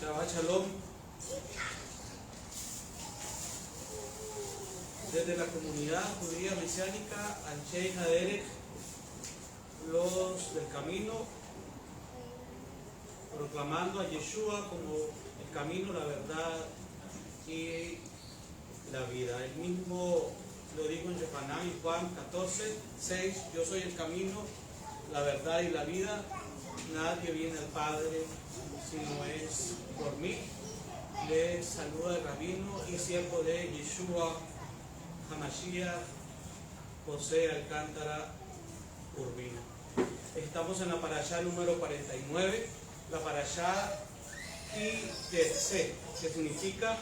Shabbat Shalom. Desde la comunidad judía mesiánica, Anshei Haderech, los del camino, proclamando a Yeshua como el camino, la verdad y la vida. Él mismo lo dijo en Yohanan y Juan 14:6: yo soy el camino, la verdad y la vida. Nadie viene al Padre si no es por mí. Le saluda el rabino y siervo de Yeshua Hamashiach, José Alcántara Urbina. Estamos en la parashá número 49, la parashá Ki-Tetse, que significa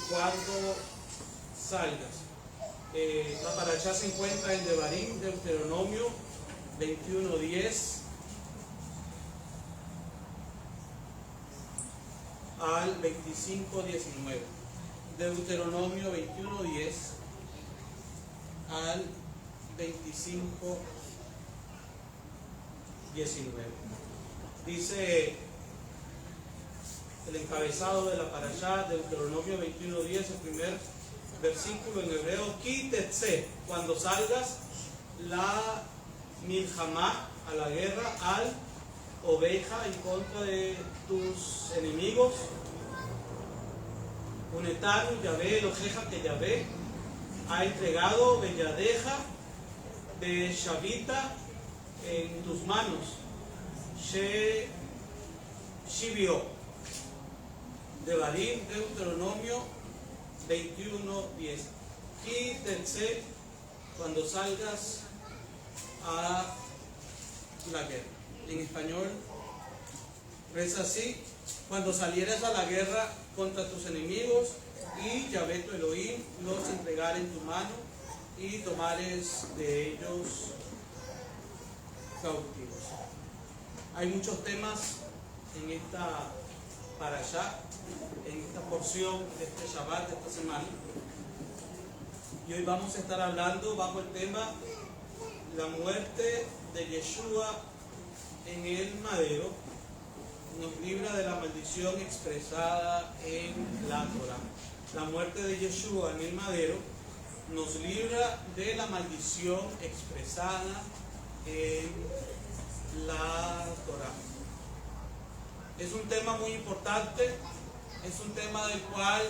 cuando salgas. La parashá se encuentra en Devarim, Deuteronomio 21:10 al 25:19. Deuteronomio 21:10 al 25:19. Dice el encabezado de la parashá, Deuteronomio 21:10, el primer versículo en hebreo: Ki-Tetse, cuando salgas, la milhamá, a la guerra, al oveja, en contra de tus enemigos. Unetanu Yahvé, el ojeja que Yahvé ha entregado, belladeja, de Shavita, en tus manos, She Shivio. Devarim, Deuteronomio 21:10. Ki-Tetse, cuando salgas a la guerra. En español reza así: cuando salieras a la guerra contra tus enemigos y Yahvé tu Elohim los entregare en tu mano y tomares de ellos cautivos. Hay muchos temas en esta parashá, en esta porción de este Shabbat de esta semana, y hoy vamos a estar hablando bajo el tema la muerte de Yeshua en el madero. Nos libra de la maldición expresada en la Torah. La muerte de Yeshua en el madero nos libra de la maldición expresada en la Torah. Es un tema muy importante, es un tema del cual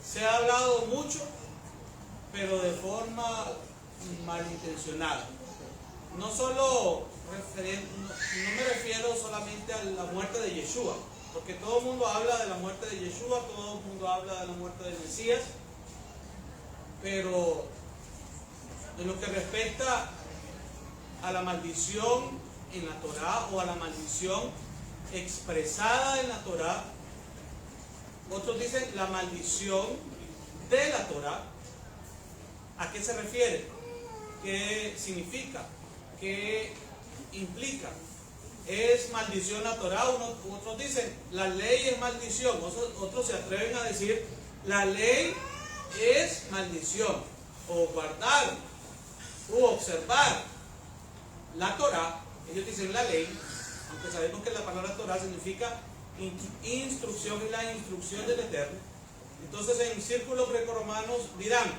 se ha hablado mucho, pero de forma malintencionada. No me refiero solamente a la muerte de Yeshua, porque todo el mundo habla de la muerte de Yeshua, todo el mundo habla de la muerte del Mesías, pero en lo que respecta a la maldición en la Torah o a la maldición expresada en la Torah, otros dicen la maldición de la Torah. ¿A qué se refiere? ¿Qué significa? ¿Qué implica? ¿Es maldición la Torah? Otros dicen la ley es maldición. Otros se atreven a decir la ley es maldición. O guardar u observar la Torah. Ellos dicen la ley, aunque sabemos que la palabra Torah significa instrucción, y la instrucción del Eterno. Entonces en círculos grecorromanos dirán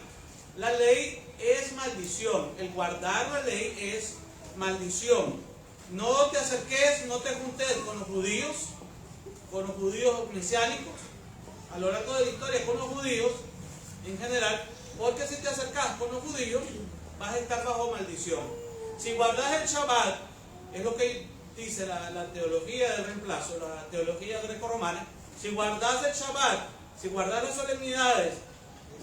la ley es maldición, el guardar la ley es maldición. No te acerques, no te juntes con los judíos mesiánicos, a lo largo de la historia con los judíos en general, porque si te acercas con los judíos vas a estar bajo maldición. Si guardas el Shabbat, es lo que dice la teología del reemplazo, la teología grecorromana. Si guardas el Shabbat, si guardas las solemnidades,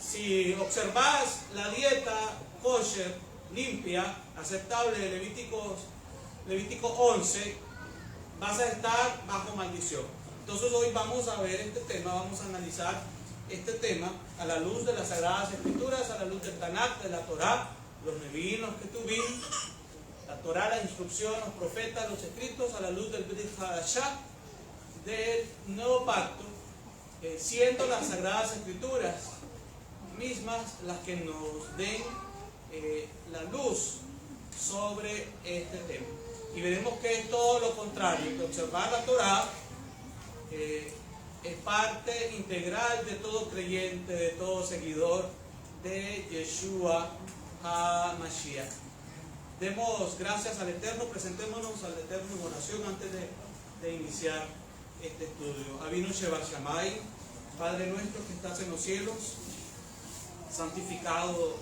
si observas la dieta kosher, limpia, aceptable de Levítico 11, vas a estar bajo maldición. Entonces hoy vamos a ver este tema, vamos a analizar este tema a la luz de las Sagradas Escrituras, a la luz del Tanakh, de la Torah, los Nevi'im, los Ketuvim, la Torah, la instrucción, los profetas, los escritos, a la luz del Brit Hadashah, del Nuevo Pacto, siendo las Sagradas Escrituras mismas las que nos den la luz sobre este tema. Y veremos que es todo lo contrario, que observar la Torah es parte integral de todo creyente, de todo seguidor de Yeshua HaMashiach. Demos gracias al Eterno, presentémonos al Eterno en oración antes de iniciar este estudio. Avinu Shevat Shammai, Padre nuestro que estás en los cielos, santificado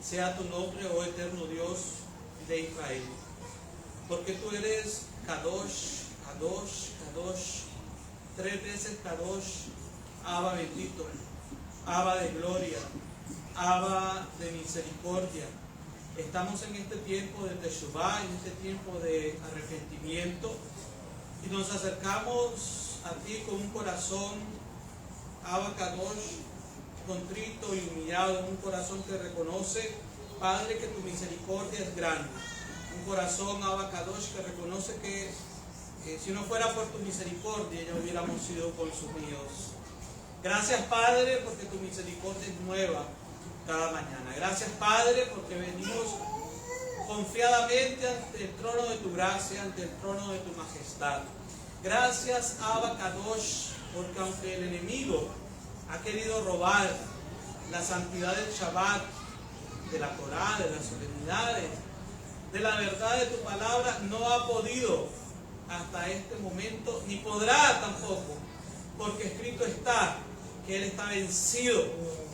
sea tu nombre, oh eterno Dios de Israel, porque tú eres Kadosh, Kadosh, Kadosh, 3 veces Kadosh, Abba bendito, Abba de gloria, Abba de misericordia. Estamos en este tiempo de Teshuvah, en este tiempo de arrepentimiento, y nos acercamos a ti con un corazón, Abba Kadosh, contrito y humillado, un corazón que reconoce, Padre, que tu misericordia es grande, un corazón, Abba Kadosh, que reconoce que si no fuera por tu misericordia ya hubiéramos sido consumidos. Gracias, Padre, porque tu misericordia es nueva cada mañana. Gracias, Padre, porque venimos confiadamente ante el trono de tu gracia, ante el trono de tu majestad. Gracias, Abba Kadosh, porque aunque el enemigo ha querido robar la santidad del Shabbat, de la Torá, de las solemnidades, de la verdad de tu palabra, no ha podido hasta este momento, ni podrá tampoco, porque escrito está que Él está vencido,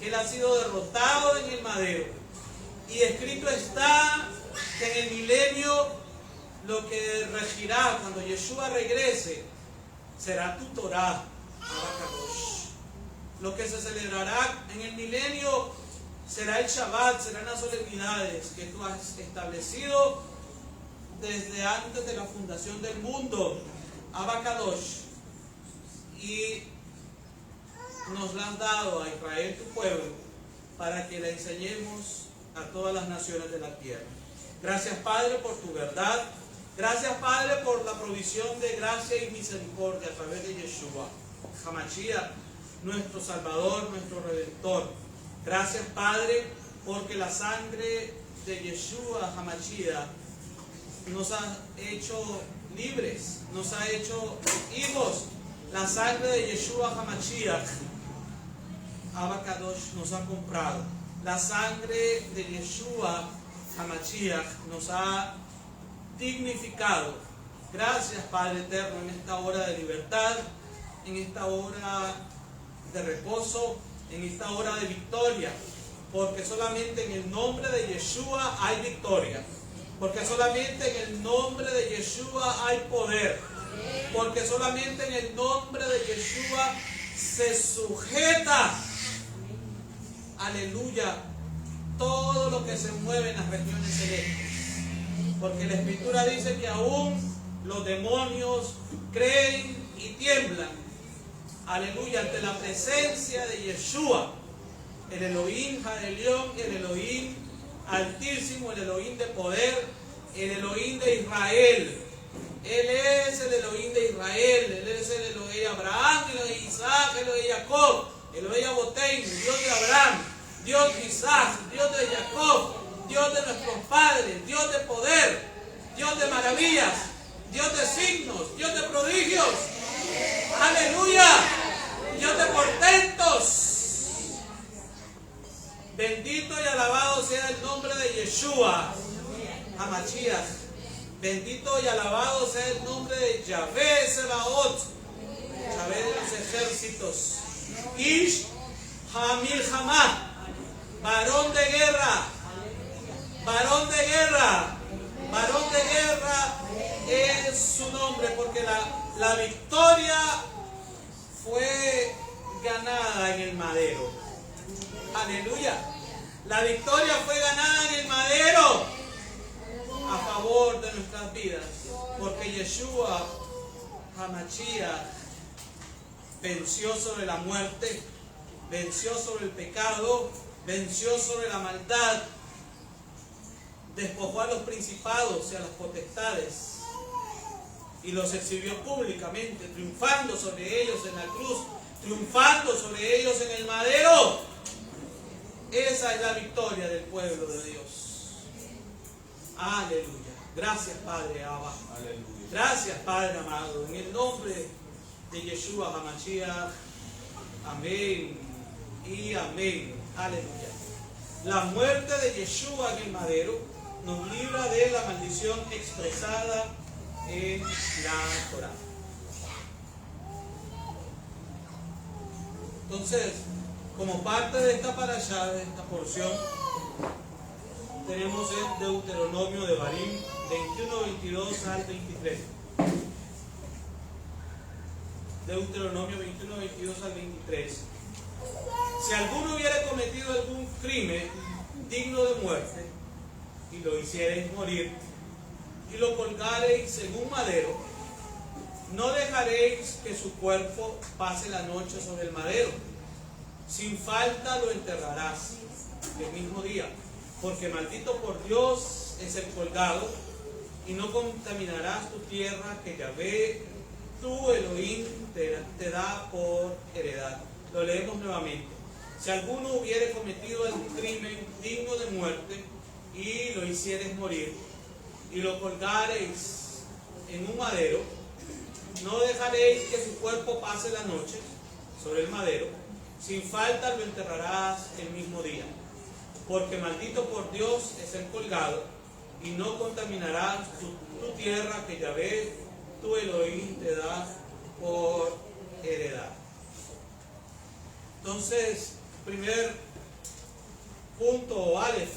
que Él ha sido derrotado en el madero. Y escrito está que en el milenio lo que regirá cuando Yeshua regrese será tu Torá, Abba Kadosh. Lo que se celebrará en el milenio será el Shabbat, serán las solemnidades que tú has establecido desde antes de la fundación del mundo, Abba Kadosh, y nos la has dado a Israel, tu pueblo, para que la enseñemos a todas las naciones de la tierra. Gracias, Padre, por tu verdad. Gracias, Padre, por la provisión de gracia y misericordia a través de Yeshua HaMashiach, nuestro Salvador, nuestro Redentor. Gracias, Padre, porque la sangre de Yeshua HaMashiach nos ha hecho libres, nos ha hecho hijos. La sangre de Yeshua HaMashiach, Abba Kadosh, nos ha comprado. La sangre de Yeshua HaMashiach nos ha dignificado. Gracias, Padre eterno, en esta hora de libertad, en esta hora de reposo, en esta hora de victoria, porque solamente en el nombre de Yeshua hay victoria, porque solamente en el nombre de Yeshua hay poder, porque solamente en el nombre de Yeshua se sujeta, aleluya, todo lo que se mueve en las regiones celestes, porque la Escritura dice que aún los demonios creen y tiemblan, aleluya, ante la presencia de Yeshua, el Elohim Hadelión, el Elohim Altísimo, el Elohim de poder, el Elohim de Israel. Él es el Elohim de Israel, Él es el Elohim de Abraham, el Elohim de Isaac, el Elohim de Jacob, el Elohim de Abotein, Dios de Abraham, Dios de Isaac, Dios de Jacob, Dios de nuestros padres, Dios de poder, Dios de maravillas, Dios de signos, Dios de prodigios. ¡Aleluya! Dios de portentos. Bendito y alabado sea el nombre de Yeshua HaMashiach. Bendito y alabado sea el nombre de Yahvé Sebaot, Yahvé de los ejércitos. Ish HaMilhamah, varón de guerra, varón de guerra, varón de guerra es su nombre, porque la victoria fue ganada en el madero. Aleluya. La victoria fue ganada en el madero a favor de nuestras vidas, porque Yeshua HaMashiach venció sobre la muerte, venció sobre el pecado, venció sobre la maldad, despojó a los principados y a las potestades y los exhibió públicamente, triunfando sobre ellos en la cruz, triunfando sobre ellos en el madero. Esa es la victoria del pueblo de Dios. Aleluya. Gracias, Padre Abba. Aleluya. Gracias, Padre amado. En el nombre de Yeshua HaMashiach. Amén y amén. Aleluya. La muerte de Yeshua en el madero nos libra de la maldición expresada en la Torá. Entonces, como parte de esta parashá, de esta porción, tenemos el Deuteronomio de Barim 21, 22 al 23. Deuteronomio 21, 22 al 23. Si alguno hubiera cometido algún crimen digno de muerte y lo hiciereis morir y lo colgareis en un madero, no dejaréis que su cuerpo pase la noche sobre el madero. Sin falta lo enterrarás el mismo día, porque maldito por Dios es el colgado, y no contaminarás tu tierra que Yahvé, tu Elohim, te da por heredad. Lo leemos nuevamente. Si alguno hubiere cometido algún crimen digno de muerte y lo hiciereis morir y lo colgareis en un madero, no dejaréis que su cuerpo pase la noche sobre el madero. Sin falta lo enterrarás el mismo día, porque maldito por Dios es el colgado, y no contaminarás tu tierra que Yahvé, tu Elohim, te da por heredad. Entonces, primer punto, Aleph,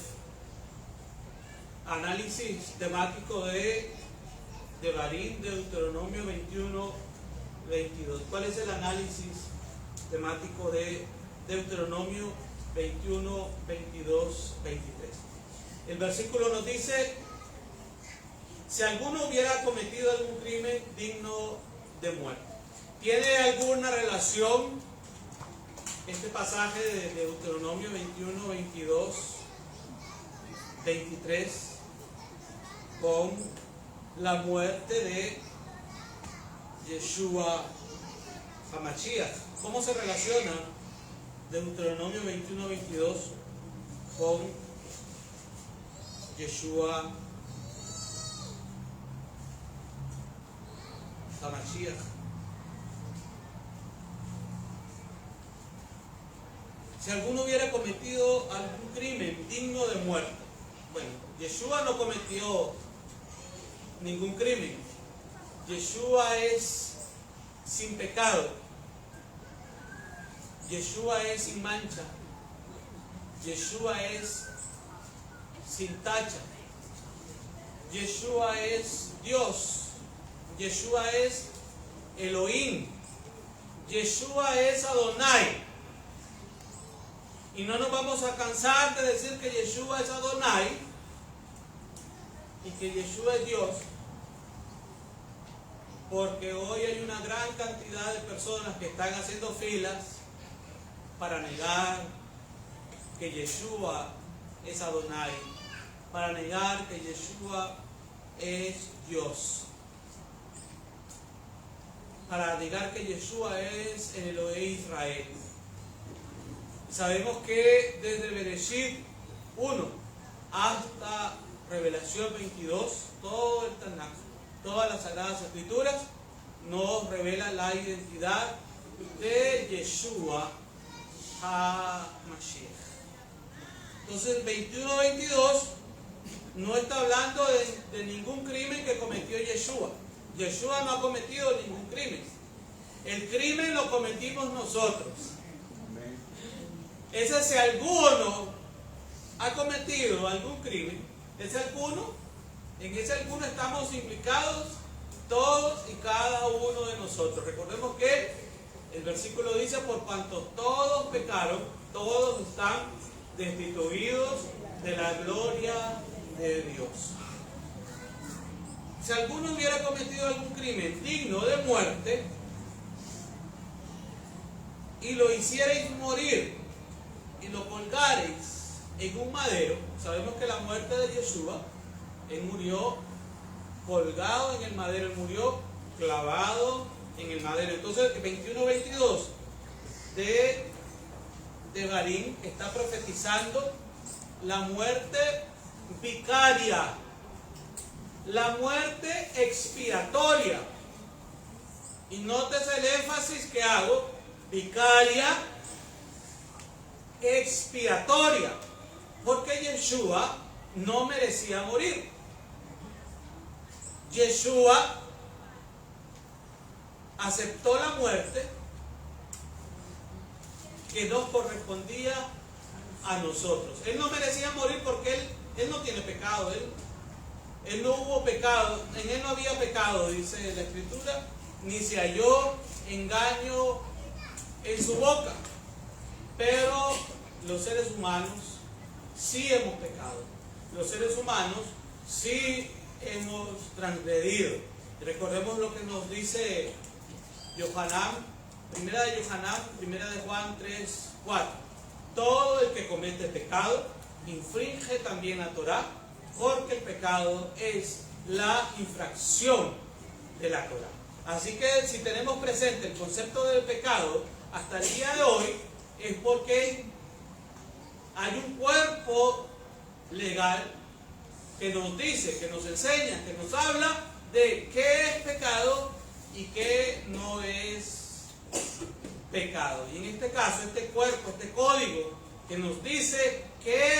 análisis temático de Barim, de Deuteronomio 21, 22. ¿Cuál es el análisis temático de Deuteronomio 21, 22, 23? El versículo nos dice: si alguno hubiera cometido algún crimen digno de muerte. ¿Tiene alguna relación este pasaje de Deuteronomio 21, 22, 23 con la muerte de Yeshua HaMashiach? ¿Cómo se relaciona Deuteronomio 21, 22 con Yeshua HaMashiach? Si alguno hubiera cometido algún crimen digno de muerte. Bueno, Yeshua no cometió ningún crimen. Yeshua es sin pecado. Yeshua es sin mancha. Yeshua es sin tacha. Yeshua es Dios. Yeshua es Elohim. Yeshua es Adonai. Y no nos vamos a cansar de decir que Yeshua es Adonai y que Yeshua es Dios, porque hoy hay una gran cantidad de personas que están haciendo filas para negar que Yeshua es Adonai, para negar que Yeshua es Dios, para negar que Yeshua es el Elohim Israel. Sabemos que desde Bereshit 1 hasta Revelación 22, todo el Tanaj, todas las Sagradas Escrituras nos revela la identidad de Yeshua HaMashiach. Entonces el 21-22 no está hablando de ningún crimen que cometió Yeshua. Yeshua no ha cometido ningún crimen. El crimen lo cometimos nosotros. Ese, si alguno ha cometido algún crimen, ese alguno, en ese alguno estamos implicados todos y cada uno de nosotros. Recordemos que el versículo dice: por cuanto todos pecaron, todos están destituidos de la gloria de Dios. Si alguno hubiera cometido algún crimen digno de muerte y lo hicierais morir y lo colgareis en un madero, sabemos que la muerte de Yeshua, él murió colgado en el madero, él murió clavado en el madero. Entonces el 21-22 de Barim está profetizando la muerte vicaria, la muerte expiatoria. Y notes el énfasis que hago: vicaria expiatoria, porque Yeshua no merecía morir. Yeshua aceptó la muerte que nos correspondía a nosotros. Él no merecía morir porque él no tiene pecado, él no hubo pecado, en él no había pecado, dice la Escritura, ni se halló engaño en su boca. Pero los seres humanos sí hemos pecado, los seres humanos sí hemos transgredido. Recordemos lo que nos dice Yohanan, primera de Juan 3:4. Todo el que comete pecado infringe también la Torá, porque el pecado es la infracción de la Torá. Así que si tenemos presente el concepto del pecado hasta el día de hoy, es porque hay un cuerpo legal que nos dice, que nos enseña, que nos habla de qué es pecado y qué no es pecado. Y en este caso, este cuerpo, este código que nos dice qué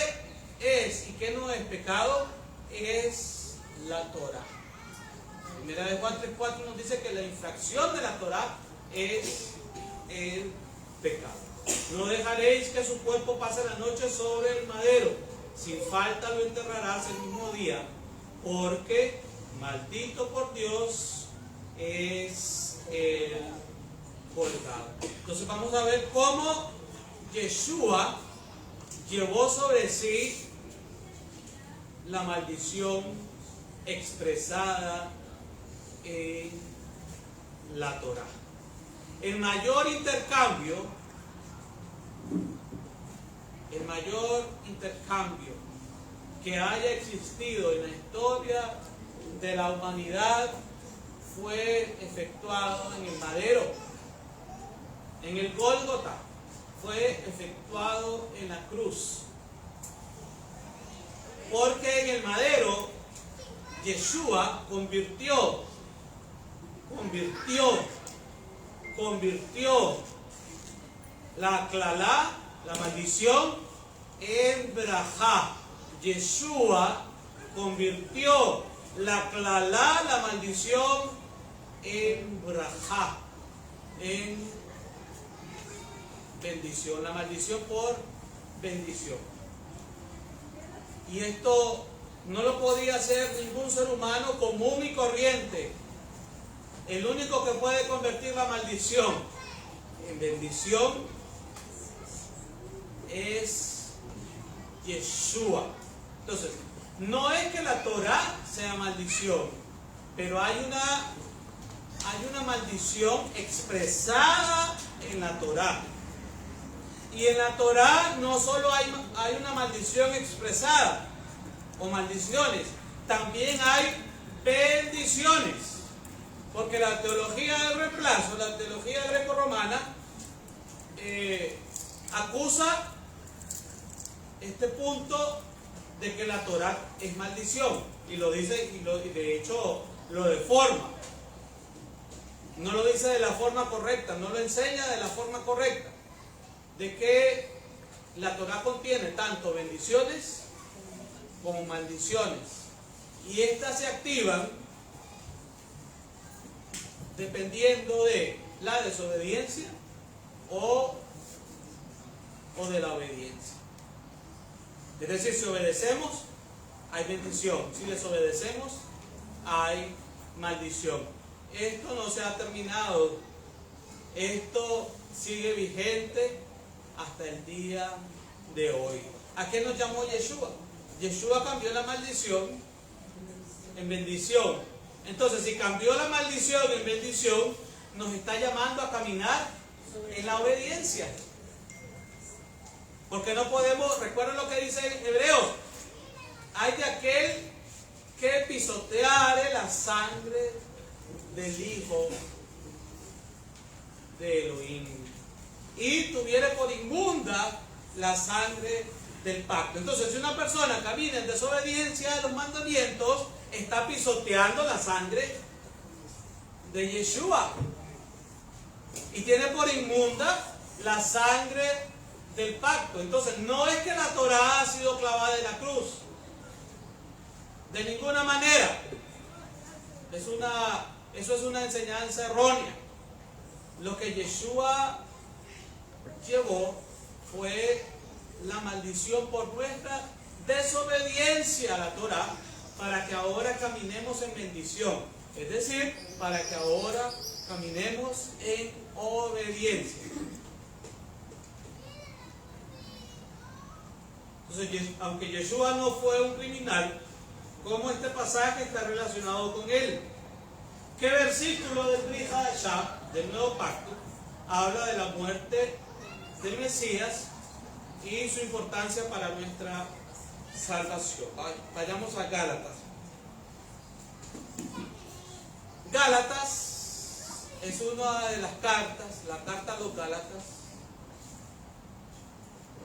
es y qué no es pecado, es la Torá. Primera de Juan 3:4 nos dice que la infracción de la Torá es el pecado. No dejaréis que su cuerpo pase la noche sobre el madero, sin falta lo enterrarás el mismo día, porque maldito por Dios es el colgado. Entonces vamos a ver cómo Yeshua llevó sobre sí la maldición expresada en la Torá. El mayor intercambio que haya existido en la historia de la humanidad fue efectuado en el madero, en el Gólgota, fue efectuado en la cruz. Porque en el madero Yeshua convirtió la clalá, la maldición, en brajá. Yeshua convirtió la clalá, la maldición, en brajá, en bendición. La maldición por bendición. Y esto no lo podía hacer ningún ser humano común y corriente. El único que puede convertir la maldición en bendición es Yeshua. Entonces, no es que la Torá sea maldición, pero hay una maldición expresada en la Torá. Y en la Torá no solo hay una maldición expresada o maldiciones, también hay bendiciones. Porque la teología del reemplazo, la teología greco-romana, acusa este punto de que la Torá es maldición. Y lo dice, y de hecho lo deforma. No lo dice de la forma correcta, no lo enseña de la forma correcta. De que la Torá contiene tanto bendiciones como maldiciones. Y estas se activan dependiendo de la desobediencia o de la obediencia. Es decir, si obedecemos, hay bendición. Si desobedecemos, hay maldición. Esto no se ha terminado. Esto sigue vigente hasta el día de hoy. ¿A qué nos llamó Yeshua? Yeshua cambió la maldición en bendición. Entonces, si cambió la maldición en bendición, nos está llamando a caminar en la obediencia. Porque no podemos, recuerden lo que dice en Hebreos: hay de aquel que pisoteare la sangre del Hijo de Elohim y tuviere por inmunda la sangre del pacto. Entonces, si una persona camina en desobediencia de los mandamientos, está pisoteando la sangre de Yeshua. y tiene por inmunda la sangre del pacto. Entonces, no es que la Torá ha sido clavada en la cruz, de ninguna manera. Eso es una enseñanza errónea. Lo que Yeshua llevó fue la maldición por nuestra desobediencia a la Torá, para que ahora caminemos en bendición, es decir, para que ahora caminemos en obediencia. Entonces, aunque Yeshua no fue un criminal, ¿cómo este pasaje está relacionado con él? ¿Qué versículo del Brit Hadashah, del Nuevo Pacto, habla de la muerte del Mesías y su importancia para nuestra salvación? Vayamos a Gálatas. Gálatas es una de las cartas, la carta a los Gálatas,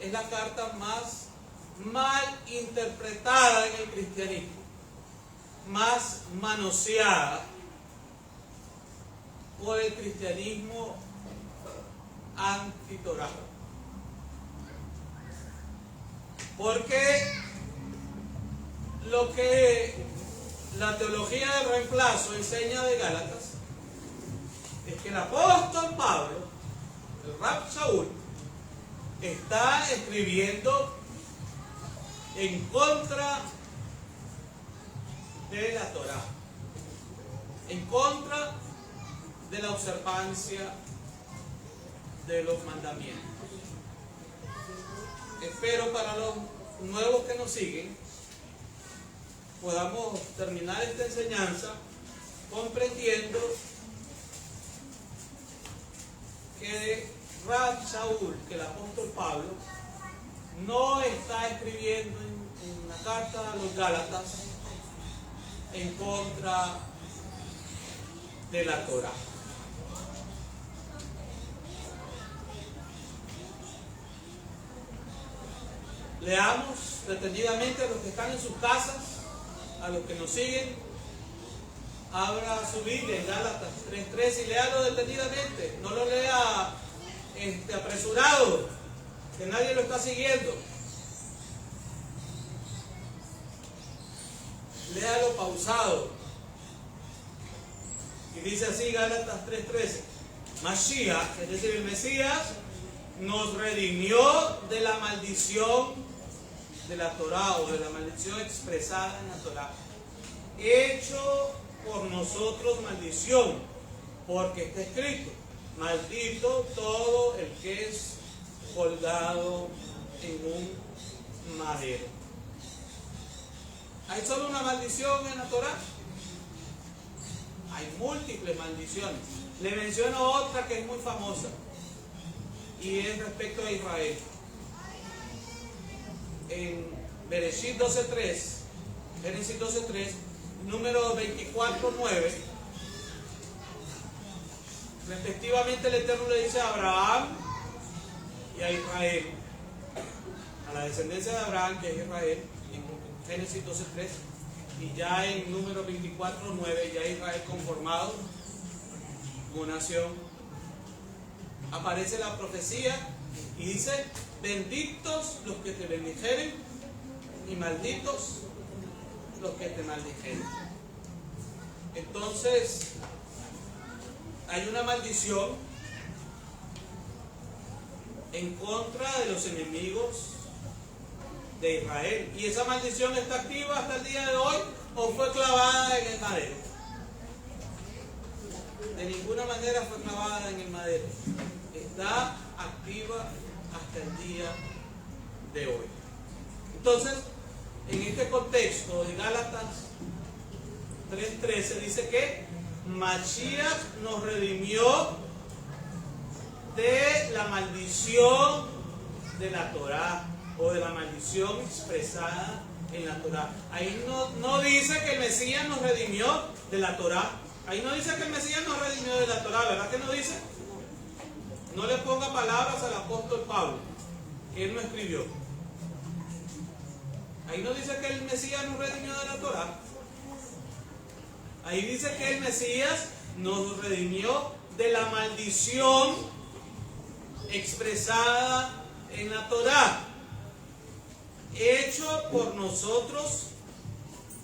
es la carta más mal interpretada en el cristianismo, más manoseada por el cristianismo antitorá. Porque lo que la teología del reemplazo enseña de Gálatas es que el apóstol Pablo, el Rab Shaul, está escribiendo en contra de la Torá, en contra de la observancia de los mandamientos. Espero para los nuevos que nos siguen podamos terminar esta enseñanza comprendiendo que Rab Shaul, que el apóstol Pablo, no está escribiendo en la carta a los Gálatas en contra de la Torá. Leamos detenidamente a los que están en sus casas, a los que nos siguen. Abra su Biblia en Gálatas 3:3 y léalo detenidamente. No lo lea apresurado, que nadie lo está siguiendo. Léalo pausado. Y dice así Gálatas 3:13: Mashiach, es decir, el Mesías, nos redimió de la maldición de la Torá, o de la maldición expresada en la Torá, hecho por nosotros maldición, porque está escrito: maldito todo el que es colgado en un madero. ¿Hay solo una maldición en la Torá? Hay múltiples maldiciones. Le menciono otra que es muy famosa, y es respecto a Israel. En Bereshit 12:3, Génesis 12:3, número 24:9, respectivamente el Eterno le dice a Abraham y a Israel, a la descendencia de Abraham, que es Israel, en Génesis 12:3, y ya en número 24:9, ya Israel conformado como nación, aparece la profecía y dice: benditos los que te bendijeren y malditos los que te maldijeren. Entonces, hay una maldición en contra de los enemigos de Israel, y esa maldición está activa hasta el día de hoy, o fue clavada en el madero. De ninguna manera fue clavada en el madero, está activa hasta el día de hoy. Entonces, en este contexto de Gálatas 3:13 dice que Mashiach nos redimió de la maldición de la Torá, o de la maldición expresada en la Torá. Ahí no dice que el Mesías nos redimió de la Torá. Ahí no dice que el Mesías nos redimió de la Torá, ¿verdad que no dice? No le ponga palabras al apóstol Pablo, que él no escribió. Ahí no dice que el Mesías nos redimió de la Torá. Ahí dice que el Mesías nos redimió de la maldición expresada en la Torá, hecho por nosotros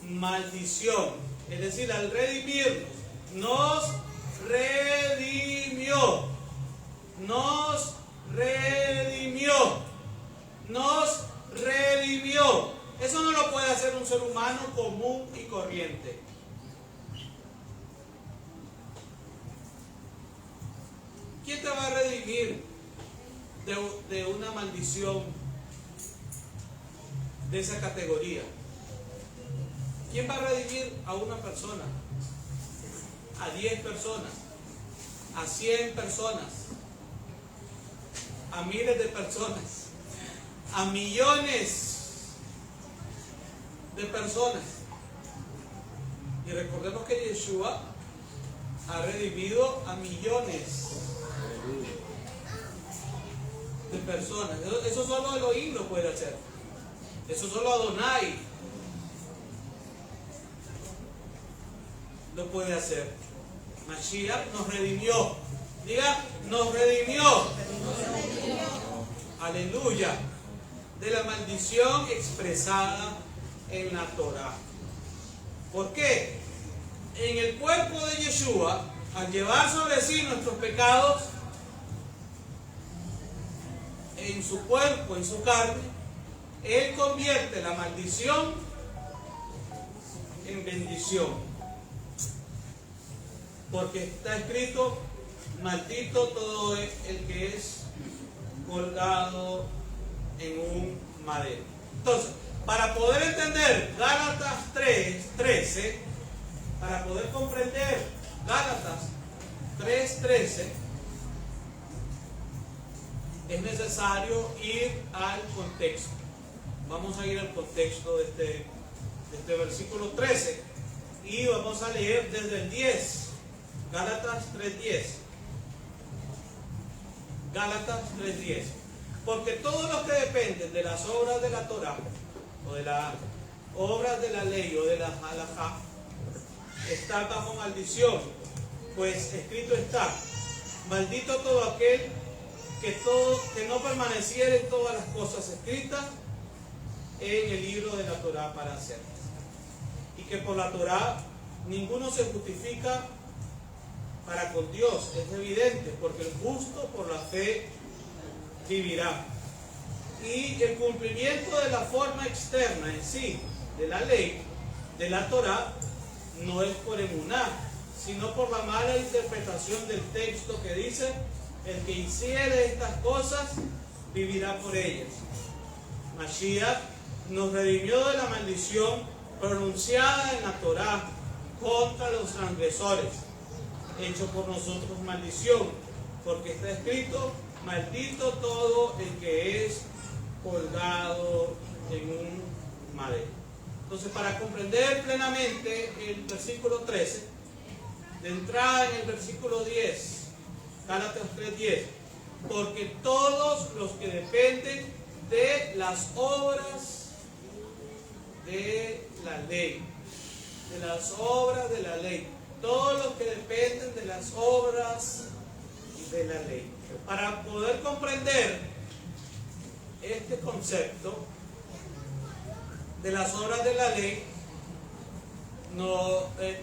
maldición. Es decir, al redimirnos, nos redimió, nos redimió, nos redimió. Eso no lo puede hacer un ser humano común y corriente. ¿Quién te va a redimir de una maldición de esa categoría? ¿Quién va a redimir a una persona? A 10 personas, a 100 personas, a miles de personas, a millones de personas. Y recordemos que Yeshua ha redimido a millones de personas. Eso solo Elohim lo puede hacer. Eso solo Adonai lo puede hacer. Mashiach nos redimió. Diga, nos redimió. Aleluya. De la maldición expresada en la Torá. ¿Por qué? En el cuerpo de Yeshua, al llevar sobre sí nuestros pecados, en su cuerpo, en su carne, Él convierte la maldición en bendición. Porque está escrito, maldito todo el que es colgado en un madero. Entonces, para poder entender Gálatas 3:13, para poder comprender Gálatas 3:13, es necesario ir al contexto. Vamos a ir al contexto de este versículo 13 y vamos a leer desde el 10. Gálatas 3:10. Gálatas 3:10. Porque todos los que dependen de las obras de la Torá, o de las obras de la ley, o de la halajá, están bajo maldición. Pues escrito está: maldito todo aquel que no permaneciera en todas las cosas escritas en el libro de la Torá para hacerlas. Y que por la Torá ninguno se justifica para con Dios. Es evidente, porque el justo por la fe vivirá. Y el cumplimiento de la forma externa en sí de la ley, de la Torá, no es por emuná, sino por la mala interpretación del texto que dice: el que hiciere estas cosas vivirá por ellas. Mashiach nos redimió de la maldición pronunciada en la Torá contra los transgresores, hecho por nosotros maldición, porque está escrito: maldito todo el que es colgado en un madero. Entonces, para comprender plenamente el versículo 13, de entrada en el versículo 10, Gálatas 3:10, porque todos los que dependen de las obras de la ley, de las obras de la ley, todos los que dependen de las obras de la ley. Para poder comprender este concepto de las obras de la ley,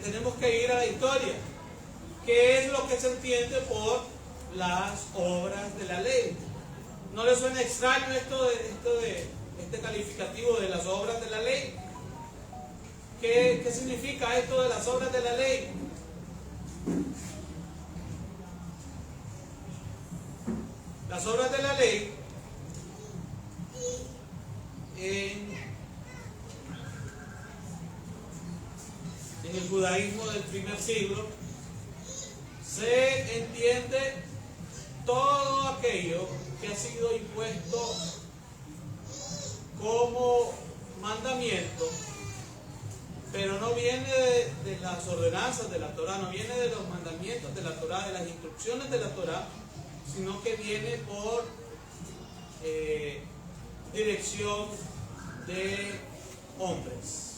tenemos que ir a la historia. ¿Qué es lo que se entiende por las obras de la ley? ¿No le suena extraño este calificativo de las obras de la ley? ¿Qué significa esto de las obras de la ley? Las obras de la ley en el judaísmo del primer siglo se entiende todo aquello que ha sido impuesto como mandamiento, pero no viene de las ordenanzas de la Torá, no viene de los mandamientos de la Torá, de las instrucciones de la Torá, sino que viene por dirección de hombres.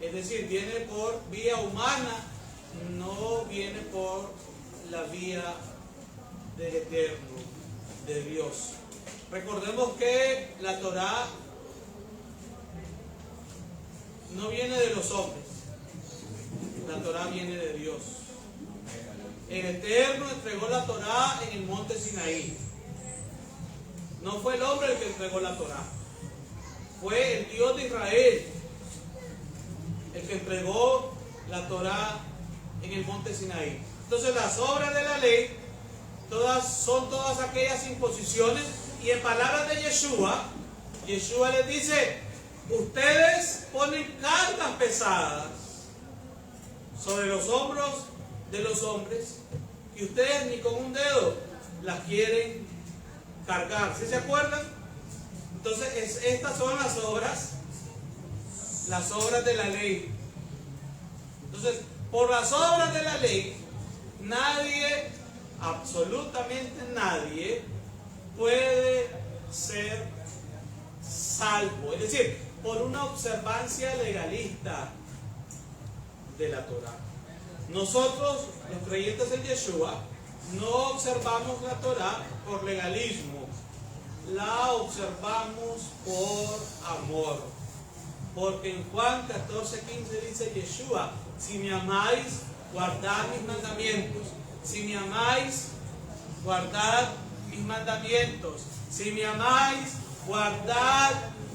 Es decir, viene por vía humana, no viene por la vía del Eterno, de Dios. Recordemos que la Torá no viene de los hombres, la Torá viene de Dios. El Eterno entregó la Torá en el monte Sinaí. No fue el hombre el que entregó la Torá, fue el Dios de Israel el que entregó la Torá en el monte Sinaí. Entonces las obras de la ley son todas aquellas imposiciones, y en palabras de Yeshua les dice: ustedes ponen cargas pesadas sobre los hombros de los hombres y ustedes ni con un dedo las quieren cargar. ¿Sí se acuerdan? Entonces estas son las obras de la ley. Entonces, por las obras de la ley, nadie, absolutamente nadie, puede ser salvo. Es decir, por una observancia legalista de la Torá. Nosotros, los creyentes en Yeshua, no observamos la Torá por legalismo, la observamos por amor. Porque en Juan 14:15 dice Yeshua: si me amáis, guardad mis mandamientos. Si me amáis, guardad mis mandamientos. Si me amáis, guardad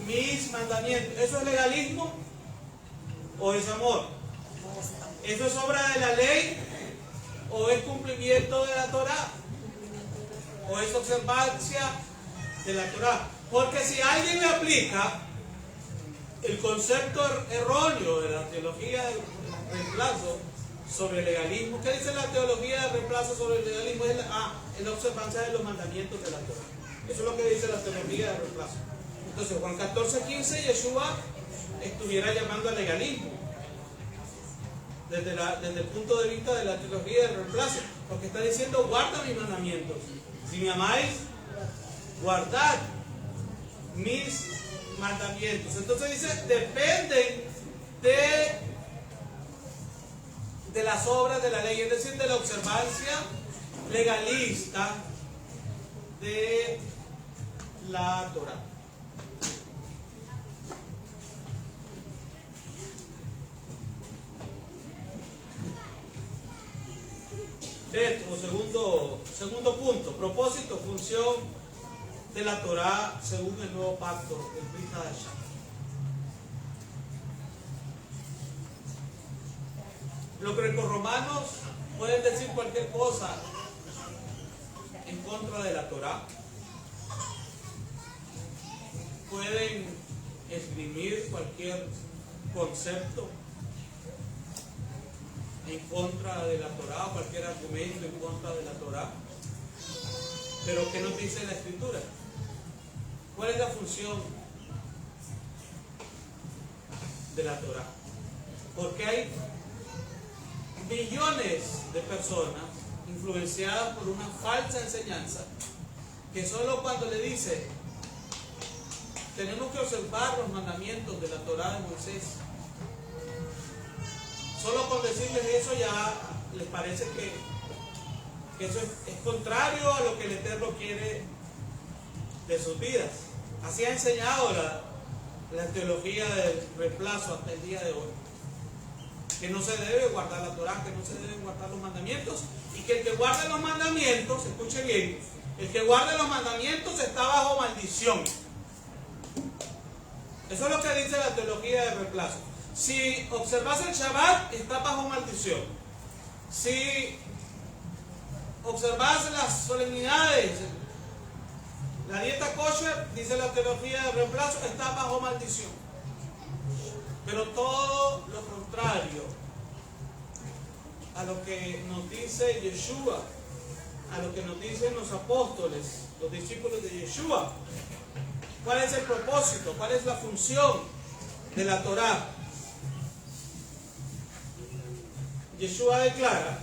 mis mandamientos. ¿Eso es legalismo o es amor? ¿Eso es obra de la ley o es cumplimiento de la Torá? ¿O es observancia de la Torá? Porque si alguien le aplica el concepto erróneo de la teología del reemplazo sobre el legalismo, ¿qué dice la teología del reemplazo sobre el legalismo? Es la observancia de los mandamientos de la Torá. Eso es lo que dice la teología del reemplazo. Entonces Juan 14:15 Yeshua estuviera llamando al legalismo desde el punto de vista de la teología del reemplazo, porque está diciendo: guarda mis mandamientos. Si me amáis, guardad mis mandamientos. Entonces dice: dependen de las obras de la ley, es decir, de la observancia legalista de la Torá. Segundo punto: propósito, función de la Torá según el nuevo pacto, el Brit Hadashah. Los grecorromanos pueden decir cualquier cosa en contra de la Torá, pueden esgrimir cualquier concepto en contra de la Torá, cualquier argumento en contra de la Torá. Pero ¿qué nos dice la Escritura? ¿Cuál es la función de la Torá? Porque hay millones de personas influenciadas por una falsa enseñanza, que solo cuando le dice: tenemos que observar los mandamientos de la Torá de Moisés, solo con decirles eso ya les parece que eso es contrario a lo que el Eterno quiere de sus vidas. Así ha enseñado la teología del reemplazo hasta el día de hoy: que no se debe guardar la Torá, que no se deben guardar los mandamientos, y que el que guarde los mandamientos, escuche bien, el que guarde los mandamientos está bajo maldición. Eso es lo que dice la teología del reemplazo. Si observas el Shabbat, está bajo maldición. Si observas las solemnidades, la dieta kosher, dice la teología del reemplazo, está bajo maldición. Pero todo lo contrario a lo que nos dice Yeshua, a lo que nos dicen los apóstoles, los discípulos de Yeshua. ¿Cuál es el propósito? ¿Cuál es la función de la Torá? Yeshua declara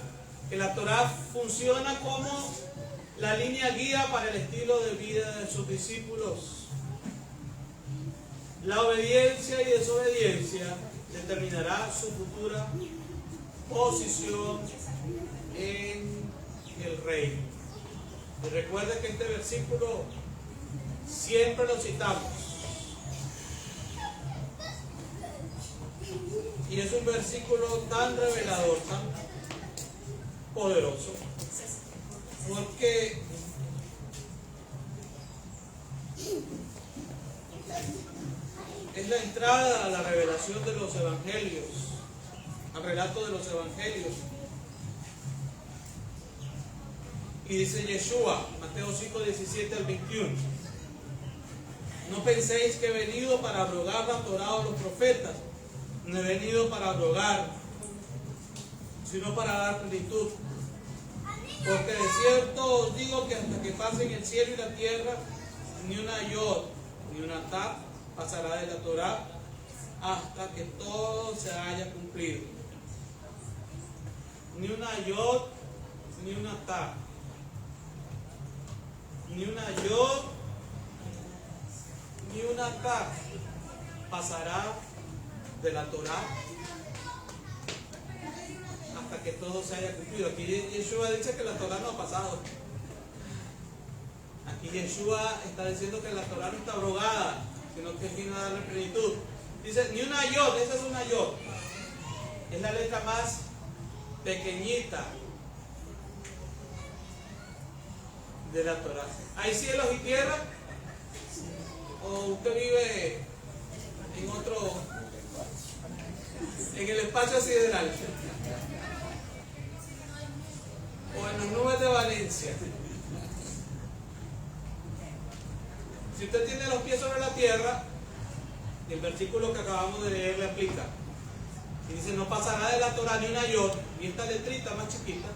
que la Torá funciona como la línea guía para el estilo de vida de sus discípulos. La obediencia y desobediencia determinará su futura posición en reino. Y recuerde que este versículo siempre lo citamos. Y es un versículo tan revelador, tan poderoso, porque es la entrada a la revelación de los evangelios, al relato de los evangelios. Y dice Yeshua, Mateo 5, 17 al 21: no penséis que he venido para abrogar la Torá o los profetas. No he venido para abrogar, sino para dar plenitud. Porque de cierto os digo que hasta que pasen el cielo y la tierra, ni una yod ni una taf pasará de la Torá hasta que todo se haya cumplido. Ni una yod ni una taf. Ni una yod ni una taf pasará de la Torá hasta que todo se haya cumplido. Aquí Yeshua dice que la Torá no ha pasado. Aquí Yeshua está diciendo que la Torá no está abrogada, sino que vino a darle plenitud. Dice, ni una yod, esa es una yod. Es la letra más pequeñita de la Torá. ¿Hay cielos y tierra? ¿O usted vive en otro, en el espacio sideral? ¿O en las nubes de Valencia? Si usted tiene los pies sobre la tierra, el versículo que acabamos de leer le aplica. Y dice, no pasará de la Torá ni una yod, ni esta letrita más chiquita,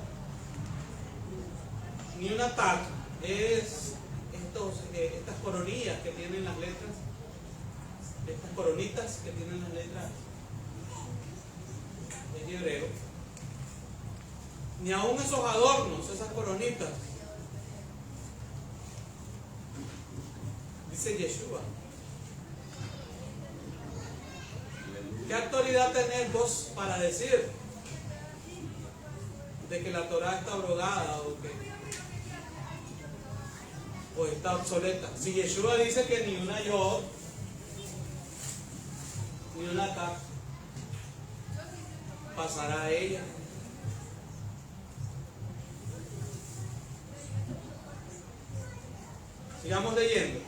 ni una tac, es estas coronillas que tienen las letras, estas coronitas que tienen las letras en hebreo, ni aún esos adornos, esas coronitas. Dice Yeshua. ¿Qué autoridad tenés vos para decir de que la Torá está abrogada o está obsoleta? Si Yeshua dice que ni una yod ni una taf pasará a ella. Sigamos leyendo.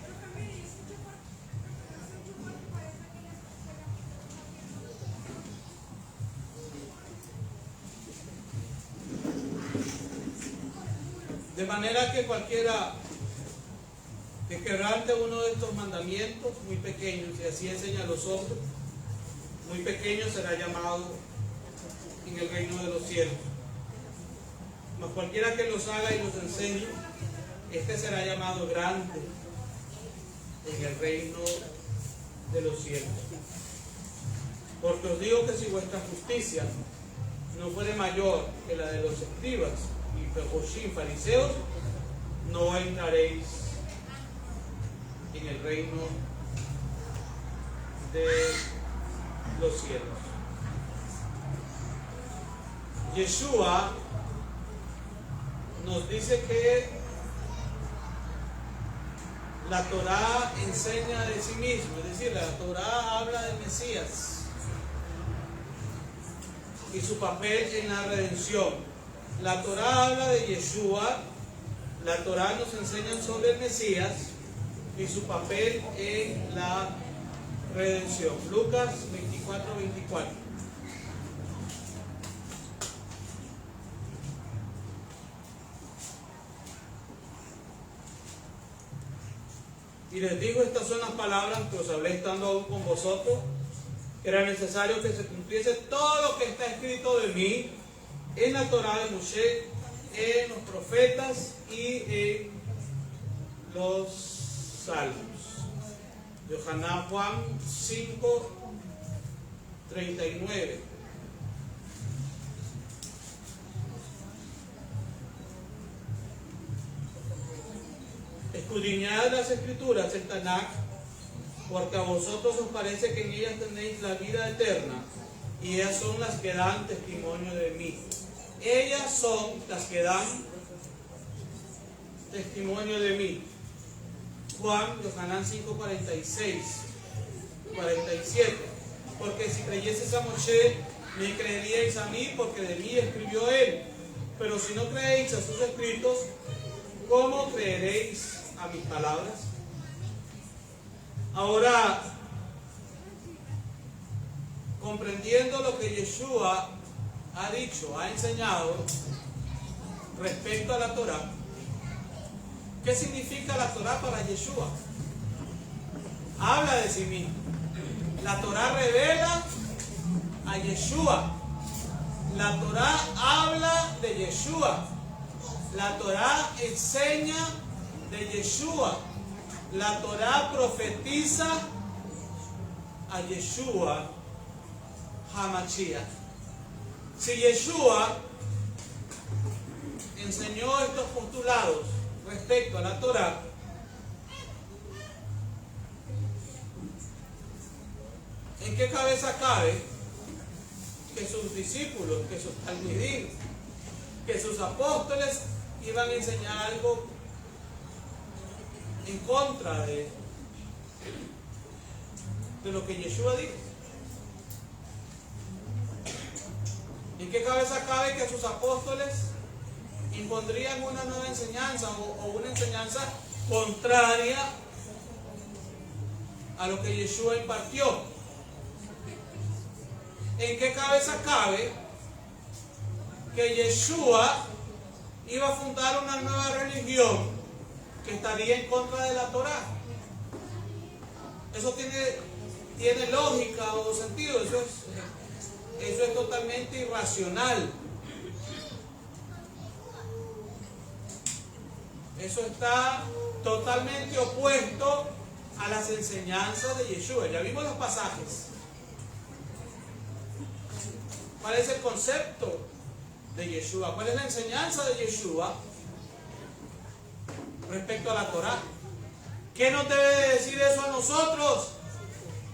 De manera que cualquiera que quebrante uno de estos mandamientos muy pequeños, y así enseña a los hombres, muy pequeño será llamado en el reino de los cielos. Mas cualquiera que los haga y los enseñe, este será llamado grande en el reino de los cielos. Porque os digo que si vuestra justicia no fuere mayor que la de los escribas y fariseos, no entraréis en el reino de los cielos. Yeshua nos dice que la Torá enseña de sí mismo, es decir, la Torá habla del Mesías y su papel en la redención. La Torá habla de Yeshua, la Torá nos enseña sobre el Mesías y su papel en la redención. Lucas 24, 24. Y les digo, estas son las palabras que os hablé estando aún con vosotros, que era necesario que se cumpliese todo lo que está escrito de mí en la Torá de Moshe, en los profetas y en los salmos. Yohanan Juan 5, 39. Escudriñad las Escrituras, el Tanakh, porque a vosotros os parece que en ellas tenéis la vida eterna, y ellas son las que dan testimonio de mí. Ellas son las que dan testimonio de mí. Juan, Yohanan 5, 46, 47. Porque si creyeseis a Moshe, me creeríais a mí, porque de mí escribió él. Pero si no creéis a sus escritos, ¿cómo creeréis a mis palabras? Ahora, comprendiendo lo que Yeshua ha dicho, ha enseñado respecto a la Torá, ¿qué significa la Torá para Yeshua? Habla de sí mismo. La Torá revela a Yeshua. La Torá habla de Yeshua. La Torá enseña de Yeshua. La Torá profetiza a Yeshua HaMashiach. Si Yeshua enseñó estos postulados respecto a la Torá, ¿en qué cabeza cabe que sus discípulos, que sus talmidim, que sus apóstoles iban a enseñar algo en contra de lo que Yeshua dijo? ¿En qué cabeza cabe que sus apóstoles impondrían una nueva enseñanza o una enseñanza contraria a lo que Yeshua impartió? ¿En qué cabeza cabe que Yeshua iba a fundar una nueva religión que estaría en contra de la Torá? Eso tiene lógica o sentido. Eso es totalmente irracional. Eso está totalmente opuesto a las enseñanzas de Yeshua. Ya vimos los pasajes. ¿Cuál es el concepto de Yeshua? ¿Cuál es la enseñanza de Yeshua respecto a la Torá? ¿Qué nos debe de decir eso a nosotros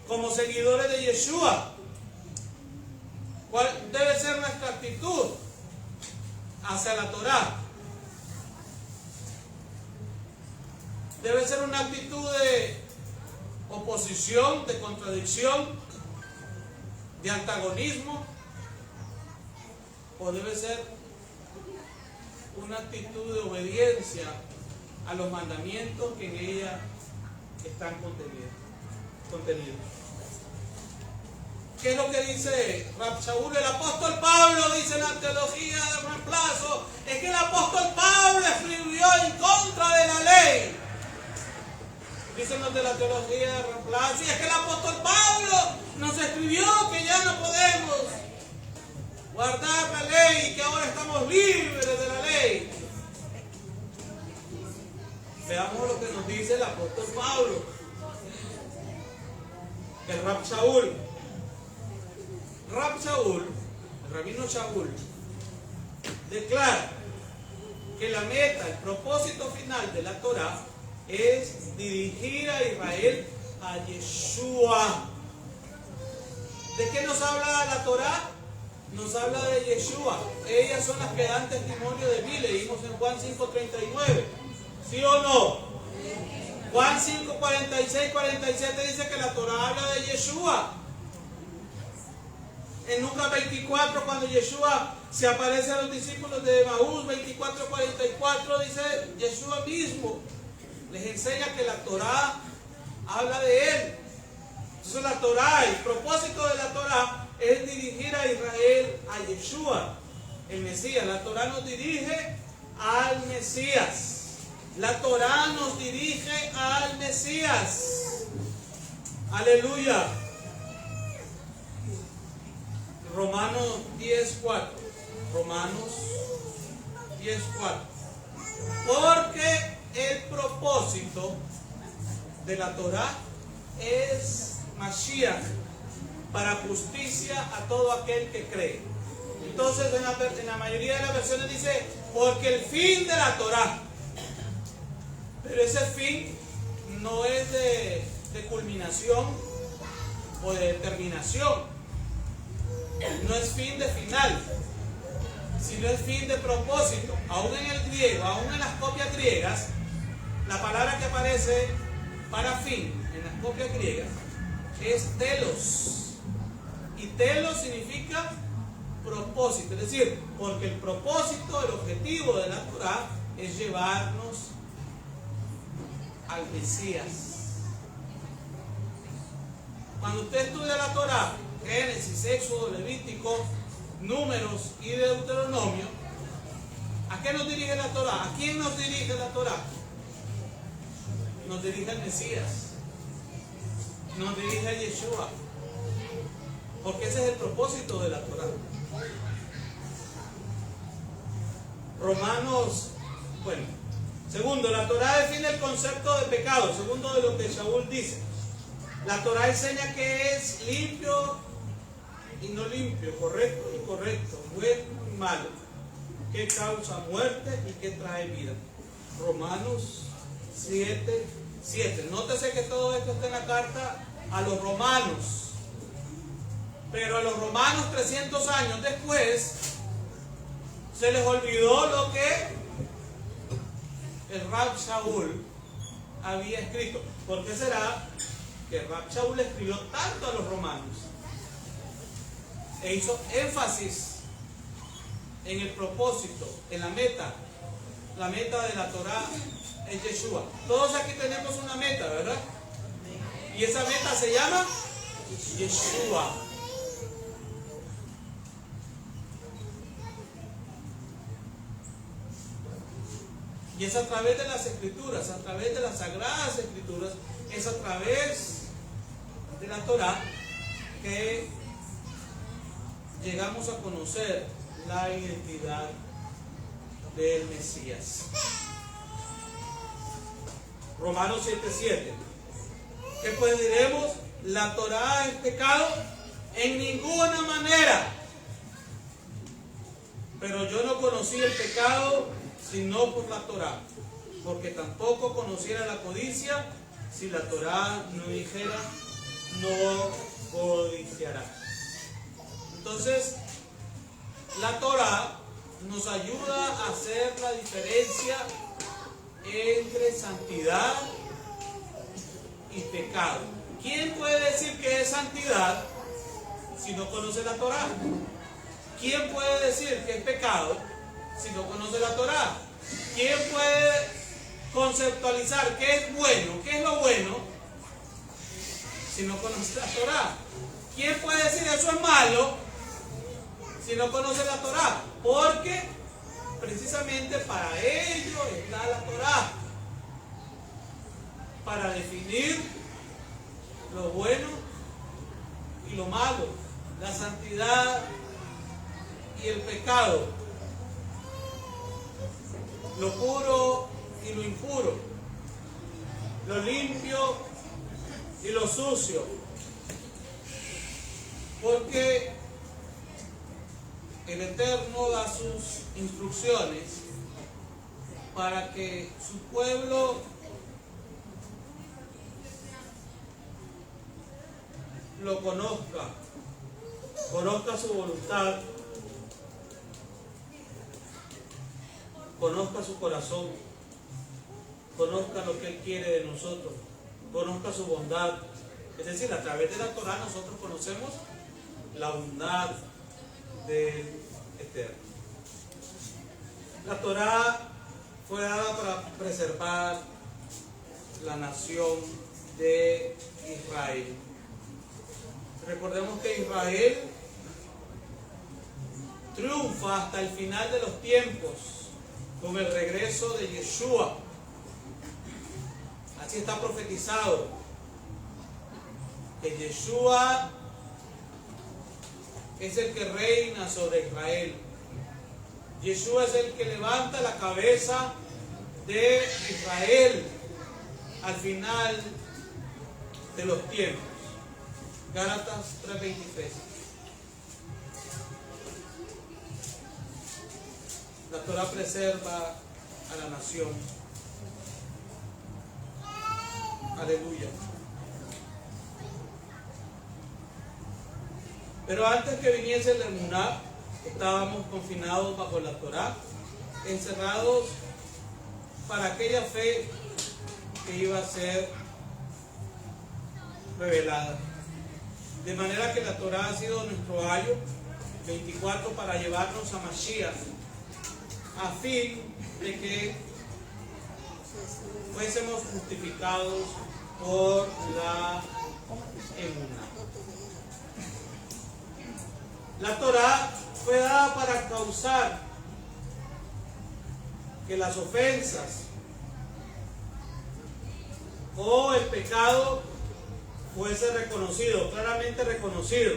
como seguidores de Yeshua? ¿Cuál debe ser nuestra actitud hacia la Torá? Debe ser una actitud de oposición, de contradicción, de antagonismo, o debe ser una actitud de obediencia a los mandamientos que en ella están contenidos. ¿Qué es lo que dice Rab Shaul? El apóstol Pablo dice en la teología del reemplazo, es que el apóstol Pablo escribió en contra de la ley. Dicen los de la teología del reemplazo, y es que el apóstol Pablo nos escribió que ya no podemos guardar la ley y que ahora estamos libres de la ley. Veamos lo que nos dice el apóstol Pablo. El Rab Shaul, el rabino Shaul, declara que la meta, el propósito final de la Torá es dirigir a Israel a Yeshua. ¿De qué nos habla la Torá? Nos habla de Yeshua. Ellas son las que dan testimonio de mí. Leímos en Juan 5:39. ¿Sí o no? Juan 5:46, 47 dice que la Torá habla de Yeshua. En Lucas 24, cuando Yeshua se aparece a los discípulos de Emaús, 24:44, dice Yeshua mismo les enseña que la Torá habla de él. Entonces la Torá, el propósito de la Torá es dirigir a Israel a Yeshua, el Mesías. La Torá nos dirige al Mesías. La Torá nos dirige al Mesías. Aleluya. Romanos 10:4. Romanos 10:4. Porque el propósito de la Torá es Mashiach, para justicia a todo aquel que cree. Entonces en la mayoría de las versiones dice, porque el fin de la Torá. Pero ese fin no es de culminación o de terminación. No es fin de final. sino es fin de propósito. Aún en el griego, aún en las copias griegas, la palabra que aparece para fin en las copias griegas es telos. Y telos significa propósito, es decir, porque el propósito, el objetivo de la Torá es llevarnos al Mesías. Cuando usted estudia la Torá, Génesis, Éxodo, Levítico, Números y Deuteronomio, ¿a qué nos dirige la Torá? ¿A quién nos dirige la Torá? Nos dirige al Mesías, nos dirige a Yeshua, porque ese es el propósito de la Torá. Romanos, bueno, segundo, la Torá define el concepto de pecado, segundo de lo que Shaul dice. La Torá enseña que es limpio y no limpio, correcto y correcto, bueno y malo, que causa muerte y que trae vida. Romanos 7:7. Nótese que todo esto está en la carta a los romanos, pero a los romanos 300 años después se les olvidó lo que el Rab Shaul había escrito. ¿Por qué será que Rab Shaul escribió tanto a los romanos e hizo énfasis en el propósito, en la meta? La meta de la Torá es Yeshua. Todos aquí tenemos una meta, ¿verdad? Y esa meta se llama Yeshua. Y es a través de las Escrituras, a través de las Sagradas Escrituras, es a través de la Torá que llegamos a conocer la identidad del Mesías. Romanos 7:7. ¿Qué pues diremos? ¿La Torá es pecado? En ninguna manera. Pero yo no conocí el pecado sino por la Torá, porque tampoco conociera la codicia si la Torá no dijera, no codiciará. Entonces, la Torá nos ayuda a hacer la diferencia entre santidad y pecado. ¿Quién puede decir que es santidad si no conoce la Torá? ¿Quién puede decir que es pecado si no conoce la Torá? ¿Quién puede conceptualizar qué es bueno, qué es lo bueno, si no conoce la Torá? ¿Quién puede decir eso es malo si no conoce la Torá? Porque precisamente para ello está la Torá, para definir lo bueno y lo malo, la santidad y el pecado, lo puro y lo impuro, lo limpio y lo sucio. Porque el Eterno da sus instrucciones para que su pueblo lo conozca su voluntad, conozca su corazón, conozca lo que Él quiere de nosotros, conozca su bondad. Es decir, a través de la Torá nosotros conocemos la bondad del Eterno. La Torá fue dada para preservar la nación de Israel. Recordemos que Israel triunfa hasta el final de los tiempos con el regreso de Yeshua. Así está profetizado, que Yeshua es el que reina sobre Israel. Yeshua es el que levanta la cabeza de Israel al final de los tiempos. Gálatas 3:23. La Torá preserva a la nación. Aleluya. Pero antes que viniese el Emuná, estábamos confinados bajo la Torá, encerrados para aquella fe que iba a ser revelada. De manera que la Torá ha sido nuestro ayo 24 para llevarnos a Mashiach, a fin de que fuésemos justificados por la emuná. La Torá fue dada para causar que las ofensas o el pecado fuese reconocido, claramente reconocido.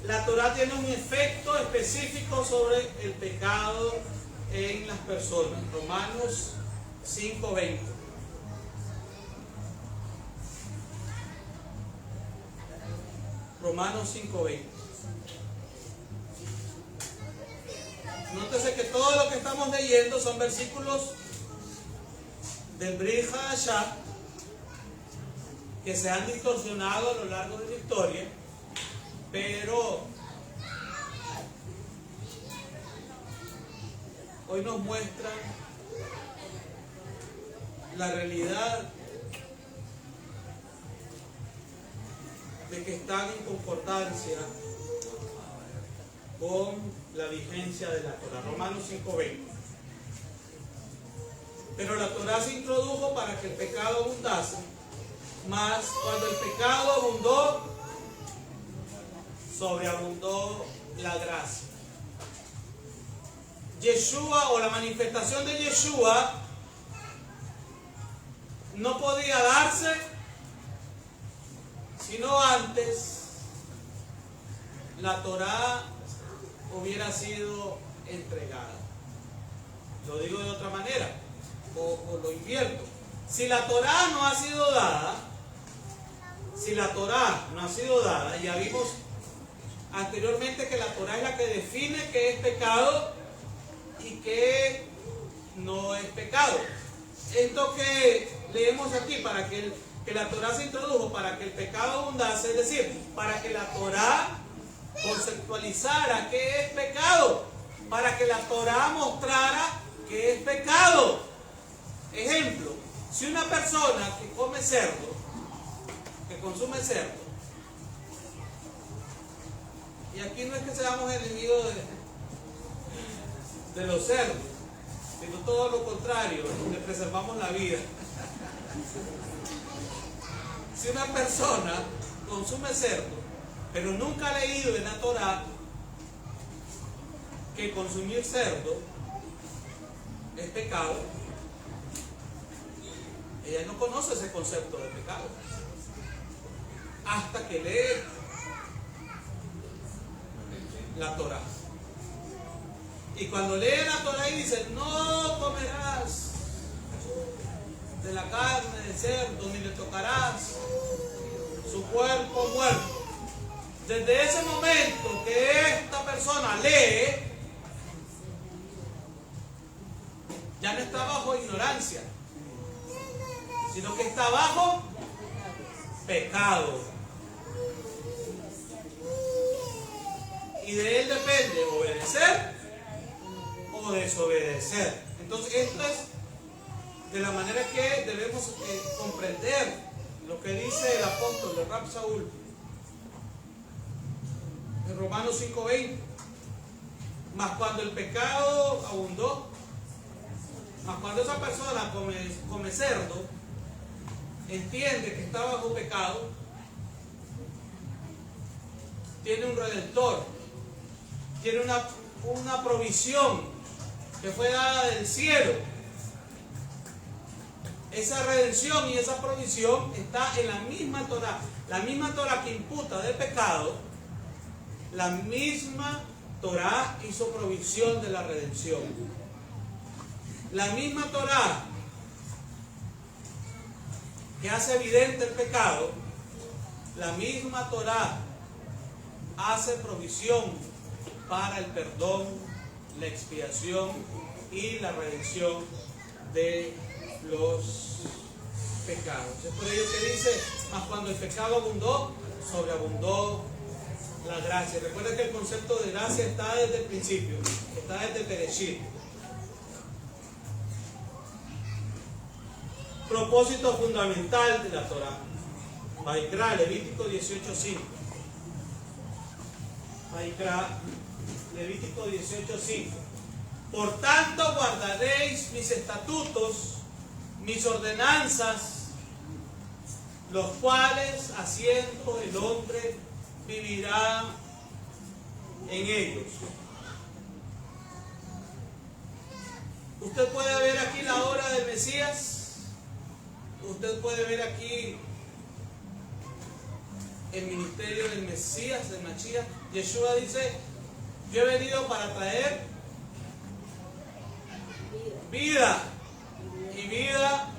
La Torá tiene un efecto específico sobre el pecado en las personas. Romanos 5:20. Romanos 5:20. Nótese que todo lo que estamos leyendo son versículos del Brit Hadashah que se han distorsionado a lo largo de la historia, pero hoy nos muestran la realidad de que están en concordancia con la vigencia de la Torá. Romanos 5:20. Pero la Torá se introdujo para que el pecado abundase, mas cuando el pecado abundó, sobreabundó la gracia. Yeshua, o la manifestación de Yeshua, no podía darse sino antes la Torá hubiera sido entregada. Lo digo de otra manera, o lo invierto. Si la Torá no ha sido dada, ya vimos anteriormente que la Torá es la que define qué es pecado y qué no es pecado. Esto que leemos aquí, para que la Torá se introdujo para que el pecado abundase, es decir, para que la Torá conceptualizara qué es pecado, para que la Torá mostrara qué es pecado. Ejemplo, si una persona que come cerdo, que consume cerdo, y aquí no es que seamos enemigos de los cerdos, sino todo lo contrario, le preservamos la vida. Si una persona consume cerdo, pero nunca ha leído en la Torá que consumir cerdo es pecado, ella no conoce ese concepto de pecado hasta que lee la Torá. Y cuando lee la Torá y dice, no comerás de la carne de cerdo, ni le tocarás su cuerpo muerto. Desde ese momento que esta persona lee, ya no está bajo ignorancia, sino que está bajo pecado. Y de él depende obedecer o desobedecer. Entonces esto es de la manera que debemos comprender lo que dice el apóstol de Rab Saúl en Romanos 5:20. Mas cuando el pecado abundó, mas cuando esa persona come cerdo, entiende que está bajo pecado, tiene un redentor, tiene una provisión que fue dada del cielo. Esa redención y esa provisión está en la misma Torá. La misma Torá que imputa del pecado, la misma Torá hizo provisión de la redención. La misma Torá que hace evidente el pecado, la misma Torá hace provisión para el perdón, la expiación y la redención de los pecados. Es por ello que dice, mas cuando el pecado abundó, sobreabundó la gracia. Recuerda que el concepto de gracia está desde el principio, está desde Bereshit. Propósito fundamental de la Torah. Vaikra, Levítico 18:5. Vaikra, Levítico 18:5. Por tanto guardaréis mis estatutos, mis ordenanzas, los cuales haciendo el hombre vivirá en ellos. Usted puede ver aquí la obra del Mesías. Usted puede ver aquí el ministerio del Mesías, del Mashiach. Yeshua dice: yo he venido para traer vida y vida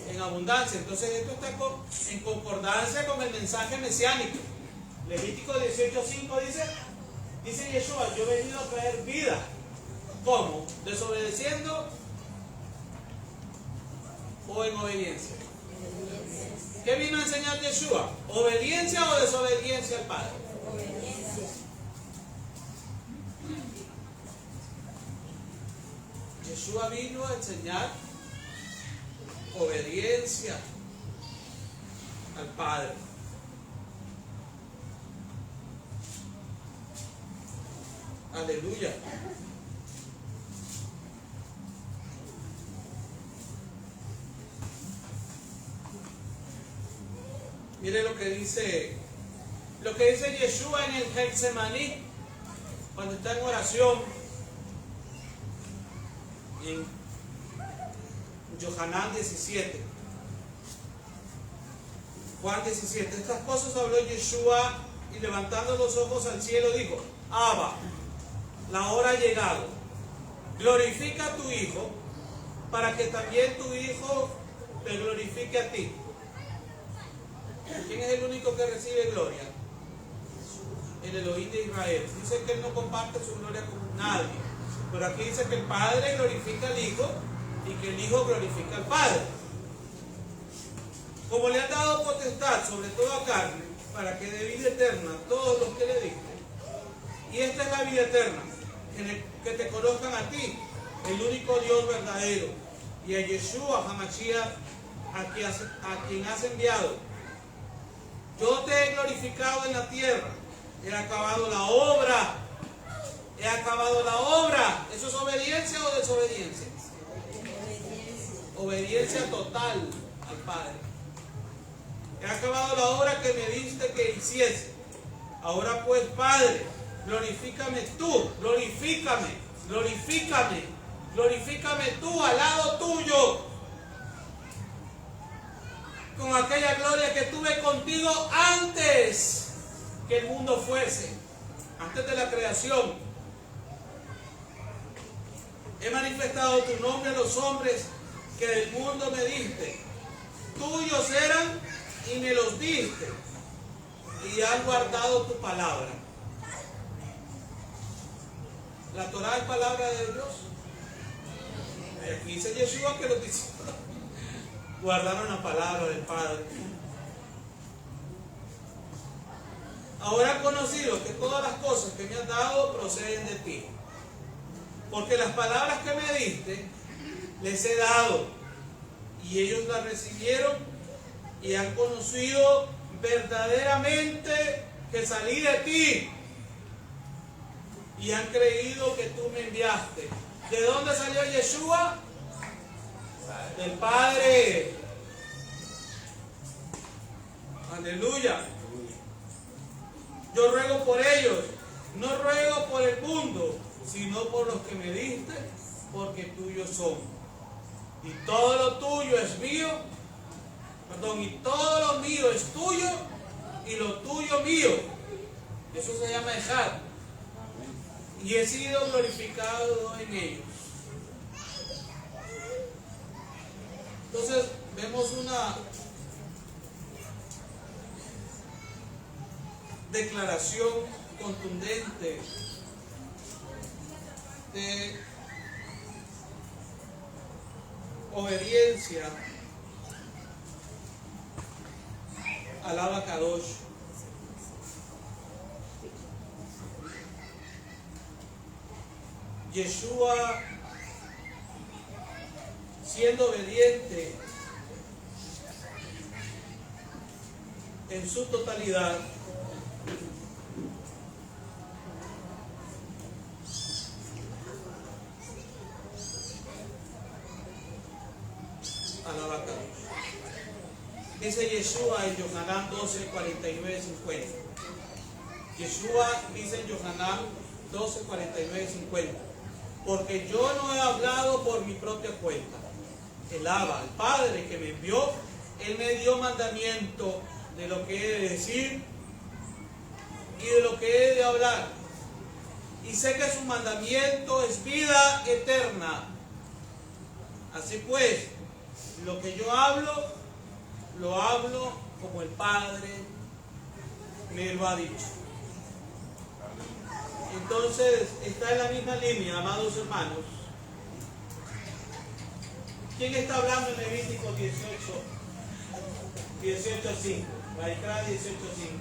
en abundancia. Entonces esto está en concordancia con el mensaje mesiánico. Levítico 18:5 dice Yeshua: yo he venido a traer vida. ¿Cómo? ¿Desobedeciendo o en obediencia? ¿Qué vino a enseñar Yeshua? ¿Obediencia o desobediencia al Padre? Obediencia. Yeshua vino a enseñar obediencia al Padre. Aleluya. Mire lo que dice Yeshua en el Getsemaní, cuando está en oración, en Yohanan 17, Juan 17. Estas cosas habló Yeshua y levantando los ojos al cielo dijo: Abba, la hora ha llegado, glorifica a tu Hijo, para que también tu Hijo te glorifique a ti. ¿Quién es el único que recibe gloria? El Elohim de Israel. Dice que él no comparte su gloria con nadie, pero aquí dice que el Padre glorifica al Hijo y que el Hijo glorifica al Padre. Como le han dado potestad sobre toda carne, para que dé vida eterna a todos los que le diste. Y esta es la vida eterna, que te conozcan a ti, el único Dios verdadero, y a Yeshua HaMashiach, a quien has enviado. Yo te he glorificado en la tierra, he acabado la obra, he acabado la obra. ¿Eso es obediencia o desobediencia? Obediencia total al Padre. He acabado la obra que me diste que hiciese. Ahora pues, Padre, glorifícame tú, glorifícame tú al lado tuyo, con aquella gloria que tuve contigo antes que el mundo fuese, antes de la creación. He manifestado tu nombre a los hombres que del mundo me diste. Tuyos eran y me los diste, y han guardado tu palabra. La Torah es palabra de Dios. Y aquí dice Yeshua que los discípulos guardaron la palabra del Padre. Ahora he conocido que todas las cosas que me has dado proceden de ti, porque las palabras que me diste les he dado, y ellos las recibieron y han conocido verdaderamente que salí de ti, y han creído que tú me enviaste. ¿De dónde salió Yeshua? Del Padre. Aleluya. Yo ruego por ellos, no ruego por el mundo, sino por los que me diste, porque tuyos son. Y todo lo tuyo es mío, y todo lo mío es tuyo, y lo tuyo mío. Eso se llama Echad. Y he sido glorificado en ellos. Entonces vemos una declaración contundente de obediencia al Abacadosh. Yeshua, siendo obediente en su totalidad, a la vaca. Dice Yeshua en Yohanan 12, 49, 50. Yeshua dice en Yohanan 12, 49, 50. Porque yo no he hablado por mi propia cuenta. El Abba, el Padre que me envió, Él me dio mandamiento de lo que he de decir y de lo que he de hablar. Y sé que su mandamiento es vida eterna. Así pues, lo que yo hablo, lo hablo como el Padre me lo ha dicho. Entonces, está en la misma línea, amados hermanos. ¿Quién está hablando en Levítico 18 al 5? Vaikra 18 al 5.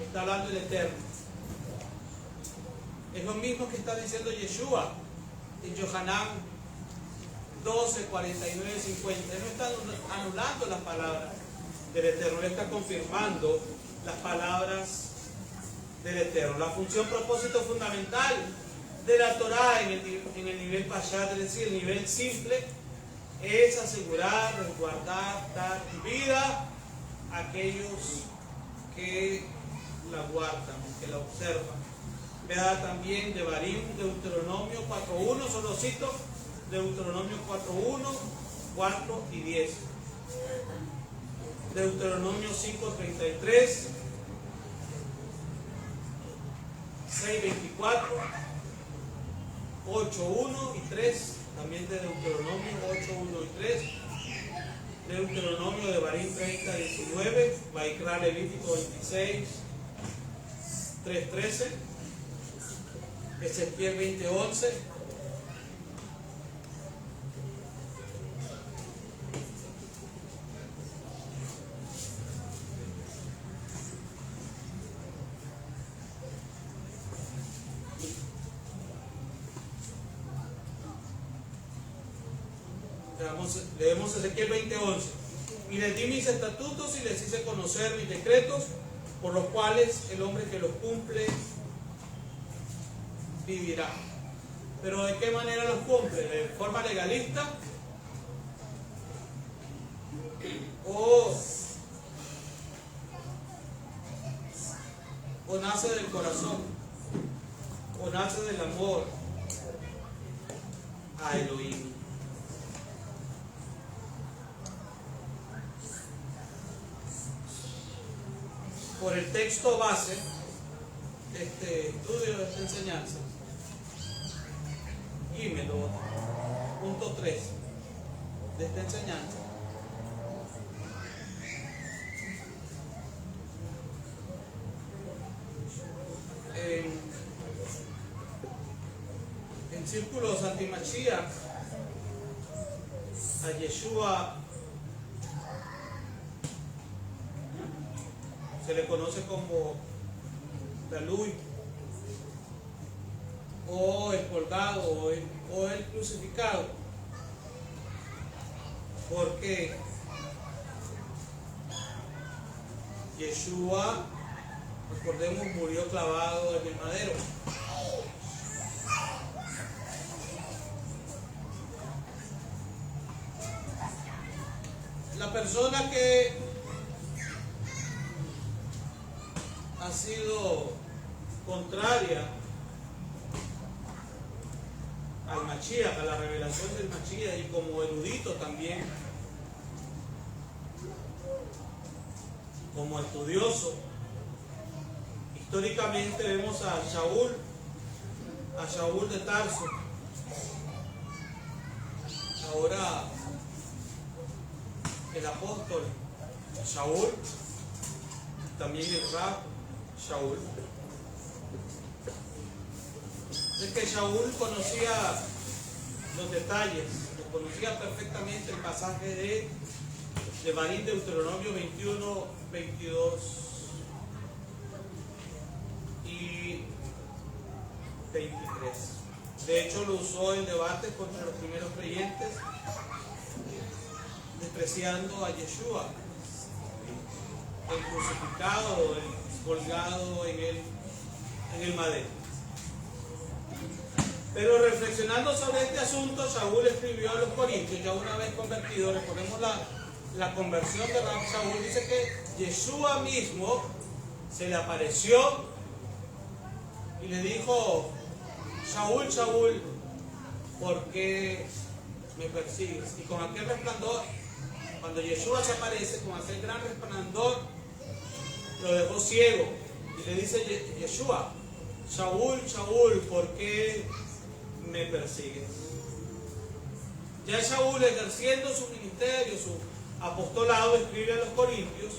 Está hablando el Eterno. Es lo mismo que está diciendo Yeshua en Yohanan 12, 49, 50. Él no está anulando las palabras del Eterno, él está confirmando las palabras del Eterno. La función, propósito fundamental de la Torah en el nivel Pashat, es decir, el nivel simple, es asegurar, resguardar, dar vida a aquellos que la guardan, que la observan. Vea también Devarim, Deuteronomio 4.1, solo cito Deuteronomio 4.1, 4 y 10. Deuteronomio 5.33, 6.24, 8.1 y 3, también de Deuteronomio 8.1 y 3, Deuteronomio de Devarim 30.19, Vaikra Levítico 26, 3.13, Ezequiel 20.11, leemos Ezequiel 20:11. Y les di mis estatutos y les hice conocer mis decretos, por los cuales el hombre que los cumple vivirá. Pero ¿de qué manera los cumple? ¿De forma legalista? ¿O nace del corazón? ¿O nace del amor a Elohim? Por el texto base de este estudio, de esta enseñanza, Gímelo, punto 3 de esta enseñanza, en círculos anti-Mashiach, a Yeshua se le conoce como Galui, o el colgado, o el crucificado, porque Yeshua, recordemos, murió clavado en el madero. La persona que ha sido contraria al Mashiach, a la revelación del Mashiach, y como erudito también, como estudioso, históricamente vemos a Shaul de Tarso, ahora el apóstol Shaul, también el Rab Shaul. Es que Shaul conocía los detalles, conocía perfectamente el pasaje de Devarim, Deuteronomio 21, 22 y 23. De hecho, lo usó en debates contra los primeros creyentes, despreciando a Yeshua, el crucificado, el colgado en el madero. Pero reflexionando sobre este asunto, Saúl escribió a los Corintios, ya una vez convertido, recordemos la conversión de Saúl, dice que Yeshua mismo se le apareció y le dijo: Saúl, Saúl, ¿por qué me persigues? Y con aquel resplandor, cuando Yeshua se aparece, con aquel gran resplandor, lo dejó ciego. Y le dice Yeshua: Saúl, Saúl, ¿por qué me persigues? Ya Saúl, ejerciendo su ministerio, su apostolado, escribe a los Corintios,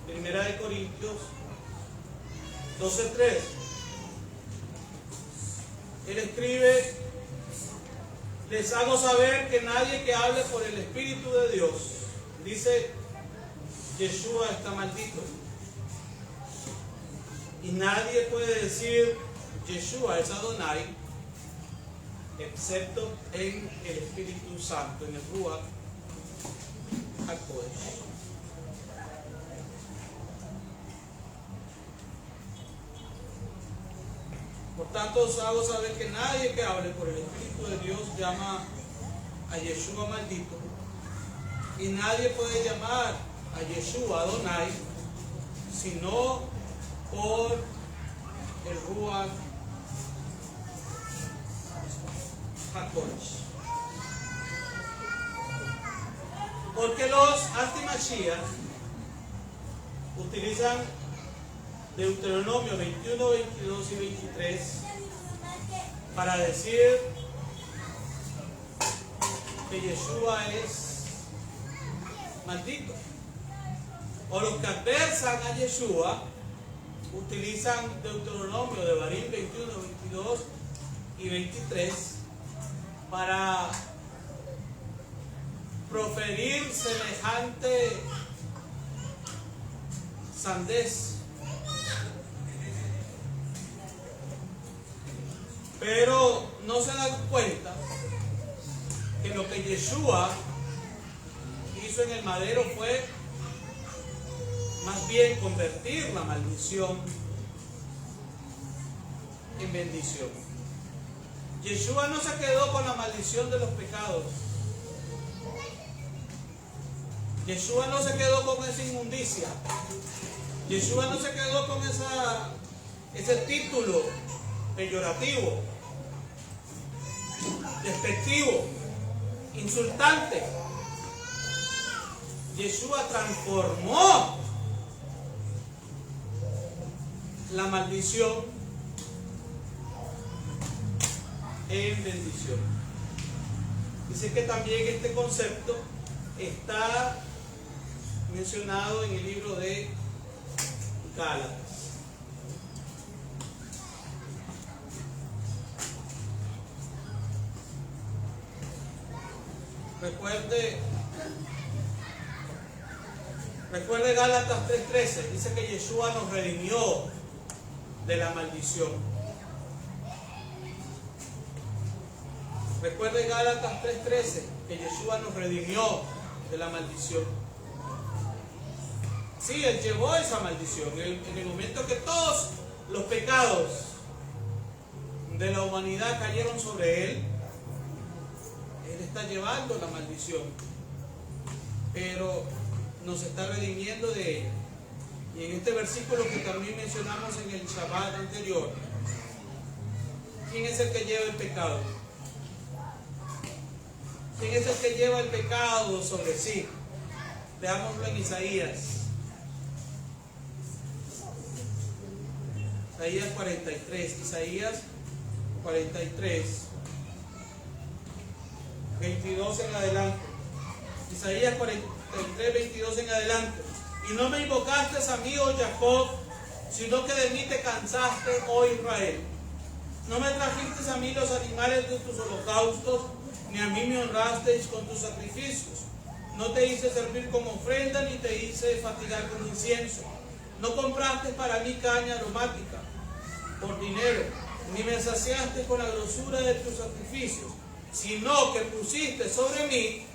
primera de Corintios 12:3. Él escribe: les hago saber que nadie que hable por el Espíritu de Dios dice Yeshua está maldito, y nadie puede decir Yeshua es Adonai excepto en el Espíritu Santo, en el Ruach HaKodesh. Por tanto, os hago saber que nadie que hable por el Espíritu de Dios llama a Yeshua maldito, y nadie puede llamar a Yeshua Adonai sino por el Ruach HaKodesh. Porque los anti-Mashiach utilizan Deuteronomio 21, 22 y 23 para decir que Yeshua es maldito. O los que adversan a Yeshua utilizan Deuteronomio de Barim 21, 22 y 23 para proferir semejante sandez. Pero no se dan cuenta que lo que Yeshua hizo en el madero fue más bien convertir la maldición en bendición. Yeshua no se quedó con la maldición de los pecados. Yeshua no se quedó con esa inmundicia. Yeshua no se quedó con ese título peyorativo, despectivo, insultante. Yeshua transformó la maldición en bendición. Dice que también este concepto está mencionado en el libro de Gálatas. Recuerde Gálatas 3:13, dice que Yeshua nos redimió de la maldición. Recuerde Gálatas 3:13, que Yeshua nos redimió de la maldición. Sí, Él llevó esa maldición. En el momento que todos los pecados de la humanidad cayeron sobre Él, Él está llevando la maldición, pero nos está redimiendo de ella. Y en este versículo que también mencionamos en el Shabbat anterior, ¿quién es el que lleva el pecado? ¿Quién es el que lleva el pecado sobre sí? Veámoslo en Isaías. Isaías 43. Isaías 43. 22 en adelante. Isaías 43, 22 en adelante. Y no me invocaste a mí, oh Jacob, sino que de mí te cansaste, oh Israel. No me trajiste a mí los animales de tus holocaustos, ni a mí me honrasteis con tus sacrificios. No te hice servir como ofrenda, ni te hice fatigar con incienso. No compraste para mí caña aromática por dinero, ni me saciaste con la grosura de tus sacrificios, sino que pusiste sobre mí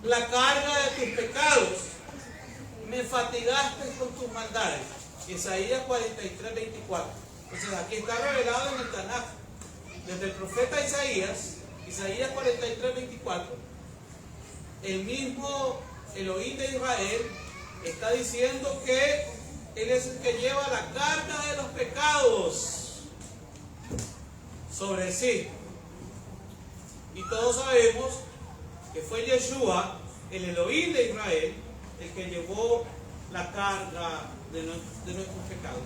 la carga de tus pecados, me fatigaste con tus maldades. Isaías 43, 24. Entonces aquí está revelado en el Tanaj, desde el profeta Isaías 43, 24, el mismo Elohim de Israel está diciendo que Él es el que lleva la carga de los pecados sobre sí. Y todos sabemos que fue Yeshua, el Elohim de Israel, el que llevó la carga de nuestros pecados.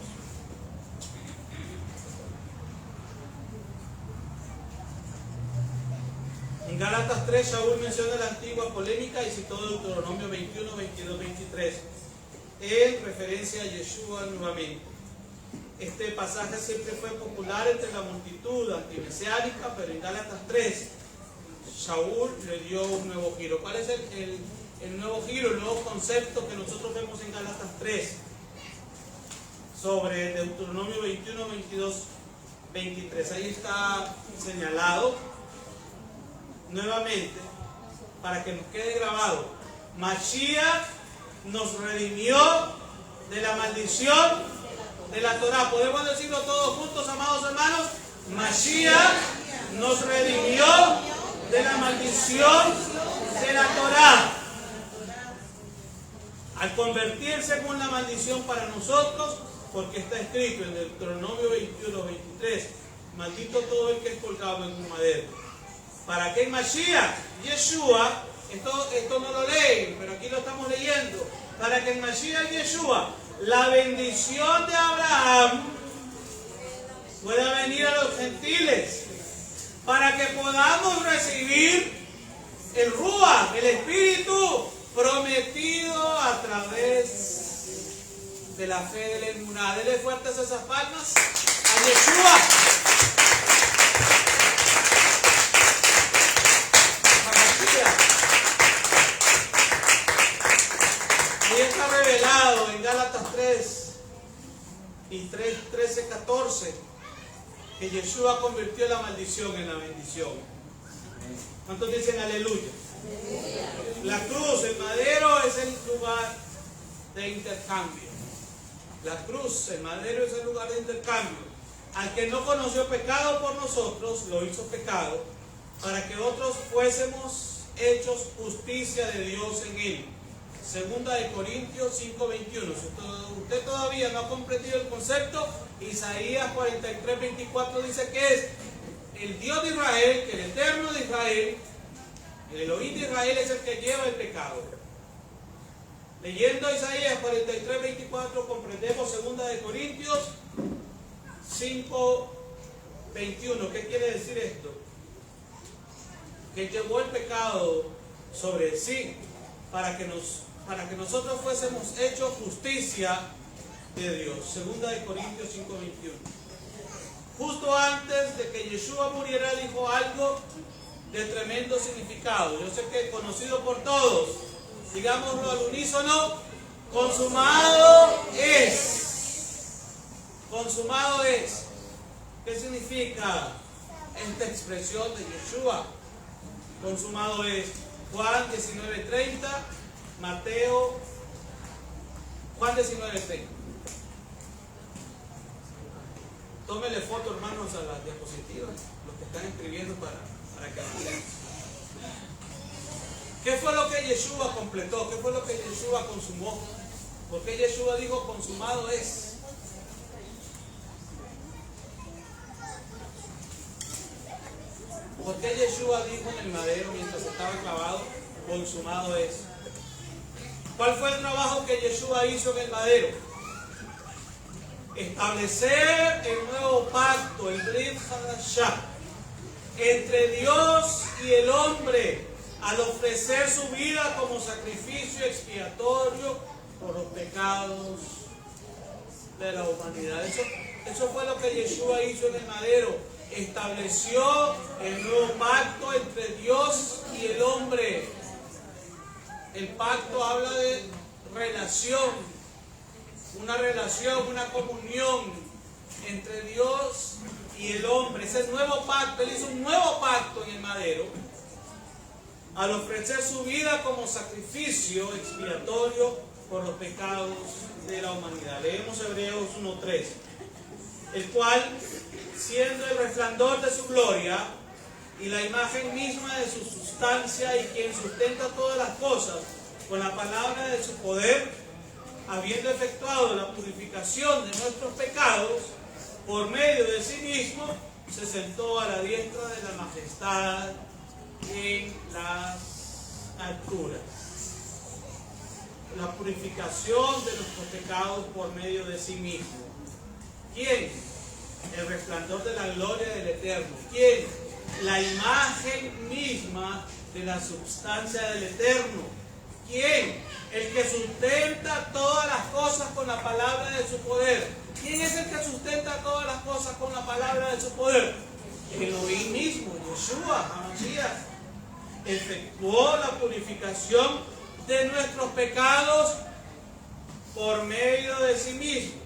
En Gálatas 3, Shaul menciona la antigua polémica y citó Deuteronomio 21, 22, 23, en referencia a Yeshua nuevamente. Este pasaje siempre fue popular entre la multitud antimesiánica, pero en Gálatas 3, Shaul le dio un nuevo giro. ¿Cuál es el nuevo giro, el nuevo concepto que nosotros vemos en Gálatas 3? Sobre Deuteronomio 21, 22, 23. Ahí está señalado nuevamente, para que nos quede grabado. Mashiach nos redimió de la maldición de la Torah. ¿Podemos decirlo todos juntos, amados hermanos? Mashiach nos redimió de la maldición de la Torah, al convertirse en una maldición para nosotros, porque está escrito en Deuteronomio 21, 23, maldito todo el que es colgado en un madero. Para que en Mashiach, Yeshua, esto no lo leen, pero aquí lo estamos leyendo, para que en Mashiach, Yeshua, la bendición de Abraham pueda venir a los gentiles, para que podamos recibir el Ruach, el Espíritu prometido a través de la fe de la emuná. Dele fuertes esas palmas a Yeshua. Y está revelado en Gálatas 3 y 13, 14 que Yeshua convirtió la maldición en la bendición. ¿Cuántos dicen aleluya? La cruz, el madero, es el lugar de intercambio. La cruz, el madero, es el lugar de intercambio. Al que no conoció pecado por nosotros, lo hizo pecado, para que otros fuésemos hechos justicia de Dios en él. Segunda de Corintios 5:21. Si usted todavía no ha comprendido el concepto, Isaías 43, 24 dice que es el Dios de Israel, que el Eterno de Israel, el Elohim de Israel, es el que lleva el pecado. Leyendo Isaías 43, 24 comprendemos segunda de Corintios 5:21. ¿Qué quiere decir esto? Que llevó el pecado sobre sí para que nosotros fuésemos hechos justicia de Dios. Segunda de Corintios 5:21. Justo antes de que Yeshua muriera dijo algo de tremendo significado. Yo sé que es conocido por todos. Digámoslo al unísono: consumado es. Consumado es. ¿Qué significa esta expresión de Yeshua? Consumado es. Juan 19:30, Mateo, Juan 19:30. Tómele foto, hermanos, a las diapositivas, los que están escribiendo para que vean. ¿Qué fue lo que Yeshua completó? ¿Qué fue lo que Yeshua consumó? ¿Por qué Yeshua dijo consumado es? ¿Por qué Yeshua dijo en el madero mientras estaba clavado, consumado es? ¿Cuál fue el trabajo que Yeshua hizo en el madero? Establecer el nuevo pacto, el Brit Hadashah, entre Dios y el hombre, al ofrecer su vida como sacrificio expiatorio por los pecados de la humanidad. Eso fue lo que Yeshua hizo en el madero. Estableció el nuevo pacto entre Dios y el hombre. El pacto habla de relación, una comunión entre Dios y el hombre, ese nuevo pacto. Él hizo un nuevo pacto en el madero al ofrecer su vida como sacrificio expiatorio por los pecados de la humanidad. Leemos Hebreos 1:3, el cual, siendo el resplandor de su gloria y la imagen misma de su sustancia, y quien sustenta todas las cosas con la palabra de su poder, habiendo efectuado la purificación de nuestros pecados por medio de sí mismo, se sentó a la diestra de la majestad en las alturas. La purificación de nuestros pecados por medio de sí mismo. ¿Quién? El resplandor de la gloria del Eterno. ¿Quién? La imagen misma de la substancia del Eterno. ¿Quién? El que sustenta todas las cosas con la palabra de su poder. ¿Quién es el que sustenta todas las cosas con la palabra de su poder? Elohim mismo, Yeshua, HaMashiach, efectuó la purificación de nuestros pecados por medio de sí mismo.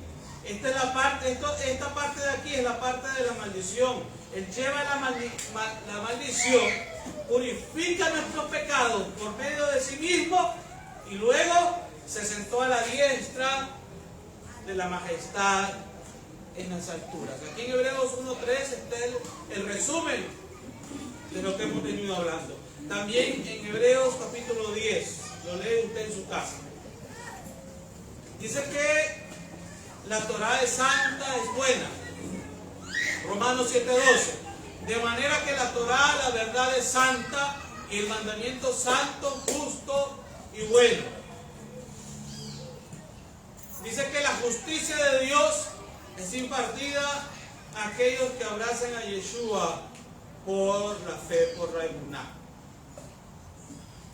Esta es la parte, esta parte de aquí es la parte de la maldición. Él lleva la maldición, purifica nuestros pecados por medio de sí mismo y luego se sentó a la diestra de la majestad en las alturas. Aquí en Hebreos 1:3 está el resumen de lo que hemos venido hablando. También en Hebreos capítulo 10, lo lee usted en su casa. Dice que la Torá es santa, es buena. Romanos 7:12. De manera que la Torá, la verdad, es santa y el mandamiento santo, justo y bueno. Dice que la justicia de Dios es impartida a aquellos que abracen a Yeshua por la fe, por la emuná.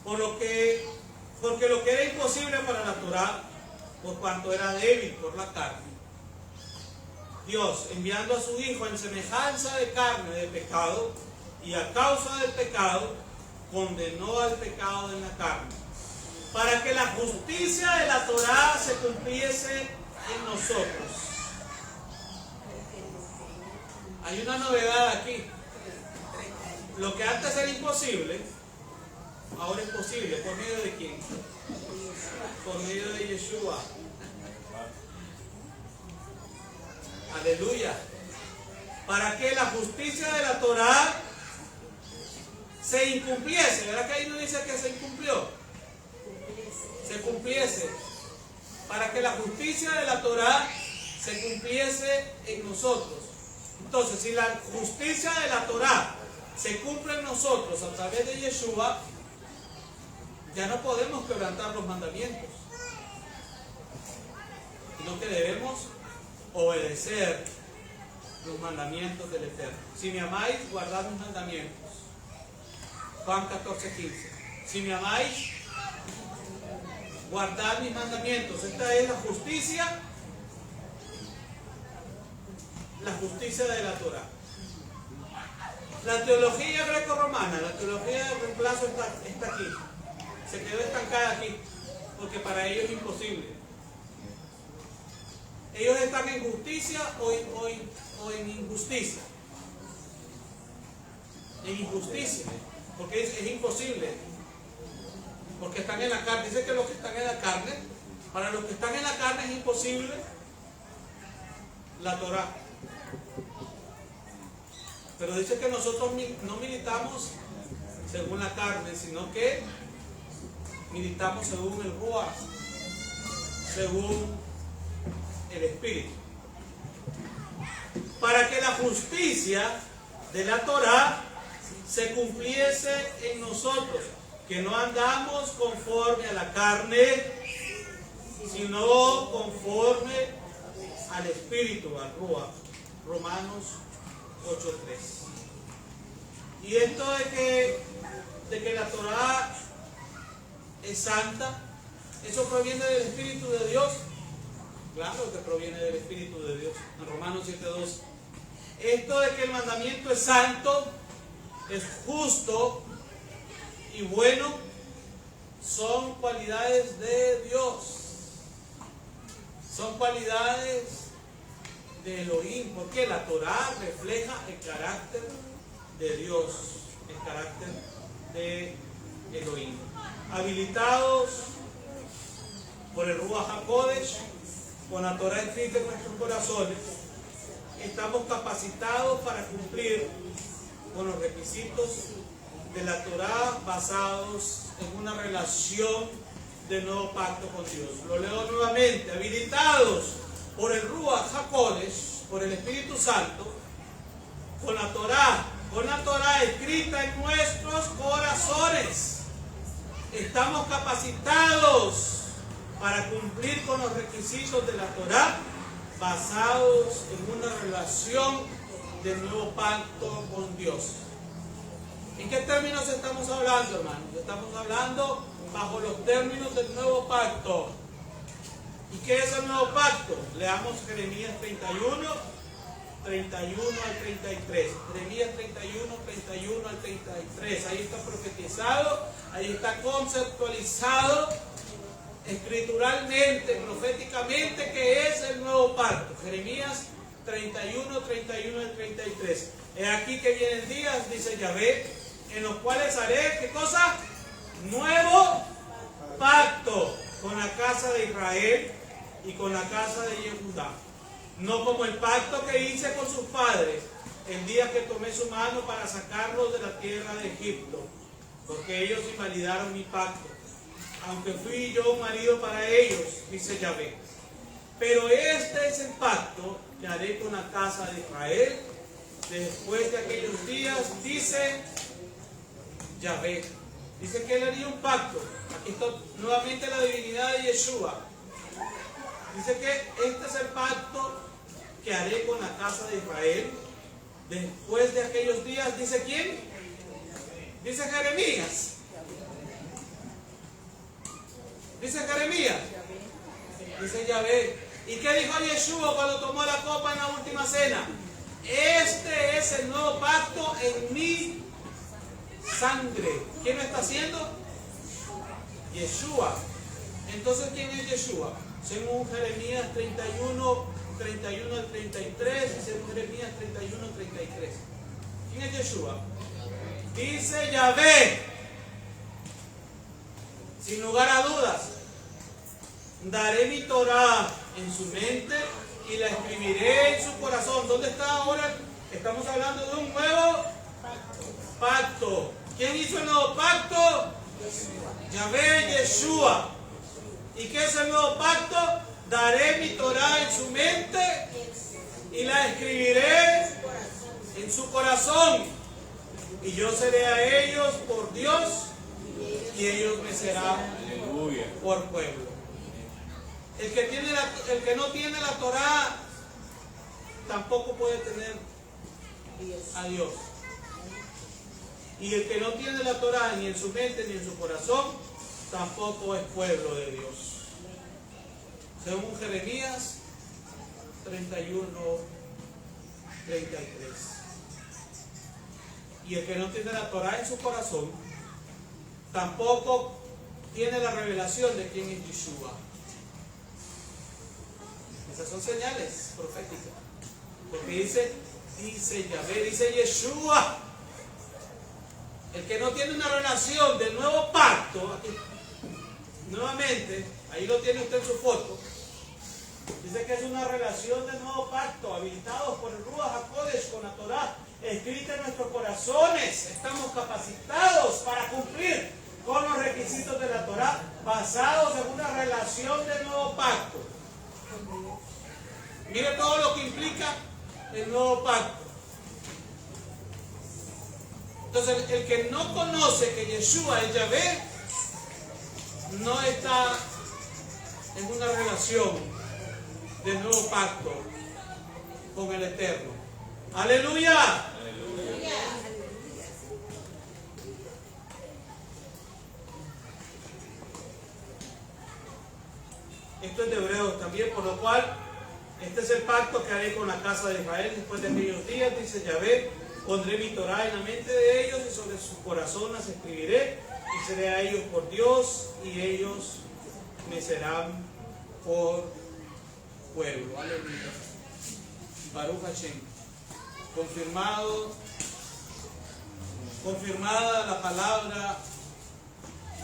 Porque lo que era imposible para la Torá, por cuanto era débil por la carne, Dios, enviando a su Hijo en semejanza de carne de pecado, y a causa del pecado, condenó al pecado en la carne, para que la justicia de la Torá se cumpliese en nosotros. Hay una novedad aquí. Lo que antes era imposible, ahora es posible. ¿Por medio de quién? Por medio de Yeshua. Aleluya. Para que la justicia de la Torá se incumpliese. ¿Verdad que ahí no dice que se incumplió? Se cumpliese. Para que la justicia de la Torá se cumpliese en nosotros. Entonces, si la justicia de la Torá se cumple en nosotros a través de Yeshua, ya no podemos quebrantar los mandamientos, sino que debemos obedecer los mandamientos del Eterno. Si me amáis, guardad mis mandamientos. Juan 14:15. Si me amáis, guardad mis mandamientos. Esta es la justicia de la Torá. La teología greco-romana, la teología del reemplazo está aquí. Se quedó estancada aquí, porque para ellos es imposible. Ellos están en justicia o en injusticia. En injusticia, porque es imposible. Porque están en la carne. Dice que los que están en la carne, para los que están en la carne es imposible la Torá. Pero dice que nosotros no militamos según la carne, sino que militamos según el Ruach, según el Espíritu. Para que la justicia de la Torá se cumpliese en nosotros, que no andamos conforme a la carne, sino conforme al Espíritu, al Ruach. Romanos 8:3. Y esto de que la Torá es santa, ¿eso proviene del Espíritu de Dios? Claro que proviene del Espíritu de Dios. En Romanos 7:12. Esto de que el mandamiento es santo, es justo y bueno, son cualidades de Dios. Son cualidades de Elohim, porque la Torá refleja el carácter de Dios, el carácter de Elohim. Habilitados por el Ruach HaKodesh, con la Torá escrita en nuestros corazones, estamos capacitados para cumplir con los requisitos de la Torá basados en una relación de nuevo pacto con Dios. Lo leo nuevamente: habilitados por el Ruach HaKodesh, por el Espíritu Santo, con la Torá escrita en nuestros corazones. Estamos capacitados para cumplir con los requisitos de la Torá basados en una relación de nuevo pacto con Dios. ¿En qué términos estamos hablando, hermanos? Estamos hablando bajo los términos del nuevo pacto. ¿Y qué es el nuevo pacto? Leamos Jeremías 31 al 33. Jeremías 31 al 33. Ahí está profetizado, ahí está conceptualizado escrituralmente, proféticamente, que es el nuevo pacto. Jeremías 31 al 33. He aquí que vienen días, dice Yahvé, en los cuales haré, ¿qué cosa? Nuevo pacto con la casa de Israel y con la casa de Yehudá. No como el pacto que hice con sus padres el día que tomé su mano para sacarlos de la tierra de Egipto, porque ellos invalidaron mi pacto, aunque fui yo un marido para ellos, dice Yahvé. Pero este es el pacto que haré con la casa de Israel después de aquellos días, dice Yahvé. Dice que él haría un pacto. Aquí está nuevamente la divinidad de Yeshua. Dice que este es el pacto que haré con la casa de Israel después de aquellos días. ¿Dice quién? Dice Jeremías. Dice Jeremías. Dice Yahvé. ¿Y qué dijo Yeshua cuando tomó la copa en la última cena? Este es el nuevo pacto en mi sangre. ¿Quién lo está haciendo? Yeshua. Entonces, ¿quién es Yeshua? Según Jeremías 31 al 33 y según Jeremías 31 al 33. ¿Quién es Yeshua? Dice Yahvé, sin lugar a dudas, daré mi Torá en su mente y la escribiré en su corazón. ¿Dónde está ahora? Estamos hablando de un nuevo pacto. ¿Quién hizo el nuevo pacto? Yahvé, Yeshua. ¿Y qué es el nuevo pacto? Daré mi Torá en su mente y la escribiré en su corazón. Y yo seré a ellos por Dios y ellos me serán por pueblo. El que no tiene la Torá tampoco puede tener a Dios. Y el que no tiene la Torá ni en su mente ni en su corazón tampoco es pueblo de Dios. Según Jeremías 31, 33. Y el que no tiene la Torá en su corazón tampoco tiene la revelación de quién es Yeshua. Esas son señales proféticas. Porque dice Yahvé, dice Yeshua. El que no tiene una relación del nuevo pacto, aquí, nuevamente, ahí lo tiene usted en su foto, dice que es una relación del nuevo pacto, habilitados por el Ruach HaKodesh con la Torá, escrita en nuestros corazones. Estamos capacitados para cumplir con los requisitos de la Torá, basados en una relación del nuevo pacto. Mire todo lo que implica el nuevo pacto. Entonces, el que no conoce que Yeshua es Yahvé, no está en una relación de nuevo pacto con el Eterno. ¡Aleluya! ¡Aleluya! Esto es de Hebreos también, por lo cual, este es el pacto que haré con la casa de Israel después de aquellos días, dice Yahvé. Pondré mi Torá en la mente de ellos y sobre su corazón las escribiré, y seré a ellos por Dios y ellos me serán por pueblo. Aleluya. Baruch Hashem. Confirmada la palabra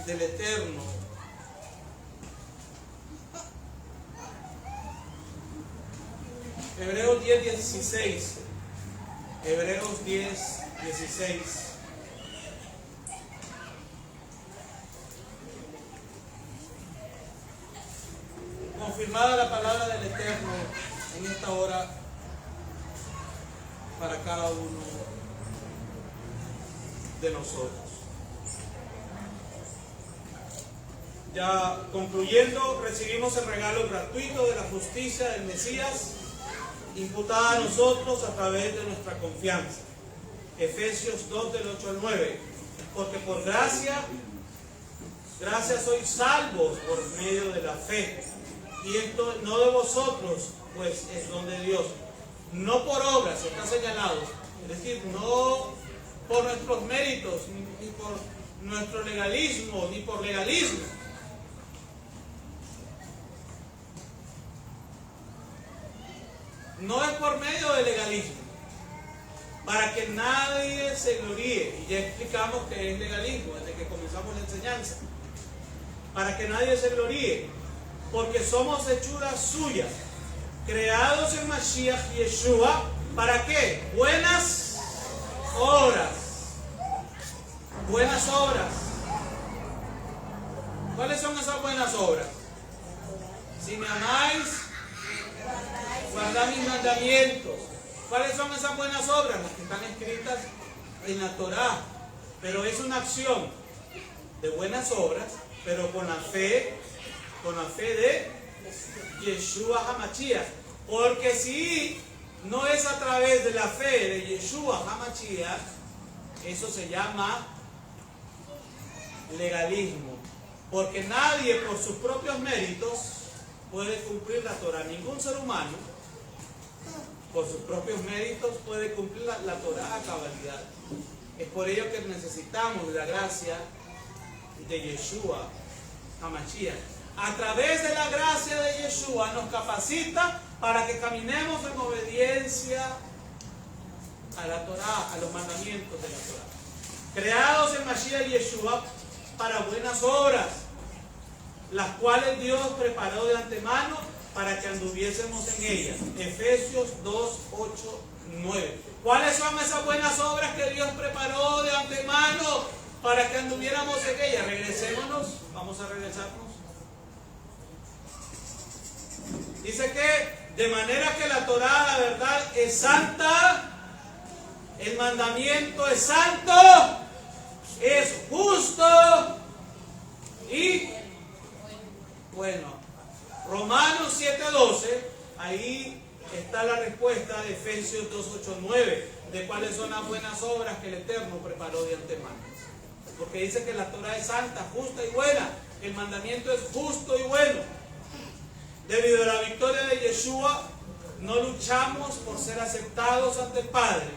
del Eterno. Hebreos 10:16. Hebreos 10:16. Confirmada la palabra del Eterno en esta hora para cada uno de nosotros. Ya concluyendo, recibimos el regalo gratuito de la justicia del Mesías imputada a nosotros a través de nuestra confianza. Efesios 2 del 8 al 9. Porque por gracia sois salvos por medio de la fe. Y esto no de vosotros, pues es don de Dios. No por obras, está señalado. Es decir, no por nuestros méritos, ni por nuestro legalismo, ni por legalismo. No es por medio del legalismo, para que nadie se gloríe. Y ya explicamos que es legalismo desde que comenzamos la enseñanza. Para que nadie se gloríe, porque somos hechuras suyas, creados en Mashiach Yeshua. ¿Para qué? Buenas obras. Buenas obras. ¿Cuáles son esas buenas obras? Si me amáis, guardad mis mandamientos. ¿Cuáles son esas buenas obras? Las que están escritas en la Torá. Pero es una acción de buenas obras, pero con la fe de Yeshua HaMashiach. Porque si no es a través de la fe de Yeshua HaMashiach, eso se llama legalismo. Porque nadie por sus propios méritos puede cumplir la Torah. Ningún ser humano por sus propios méritos puede cumplir la Torah a cabalidad. Es por ello que necesitamos la gracia de Yeshua HaMashiach. A través de la gracia de Yeshua nos capacita para que caminemos en obediencia a la Torah, a los mandamientos de la Torah. Creados en Mashiach Yeshua para buenas obras, las cuales Dios preparó de antemano para que anduviésemos en ellas. Efesios 2, 8, 9. ¿Cuáles son esas buenas obras que Dios preparó de antemano para que anduviéramos en ellas? Regresémonos, vamos a regresarnos. Dice que de manera que la Torá, la verdad, es santa, el mandamiento es santo, es justo y bueno. Romanos 7:12, ahí está la respuesta de Efesios 2, 8, 9, de cuáles son las buenas obras que el Eterno preparó de antemano. Porque dice que la Torá es santa, justa y buena, el mandamiento es justo y bueno. Debido a la victoria de Yeshua, no luchamos por ser aceptados ante el Padre,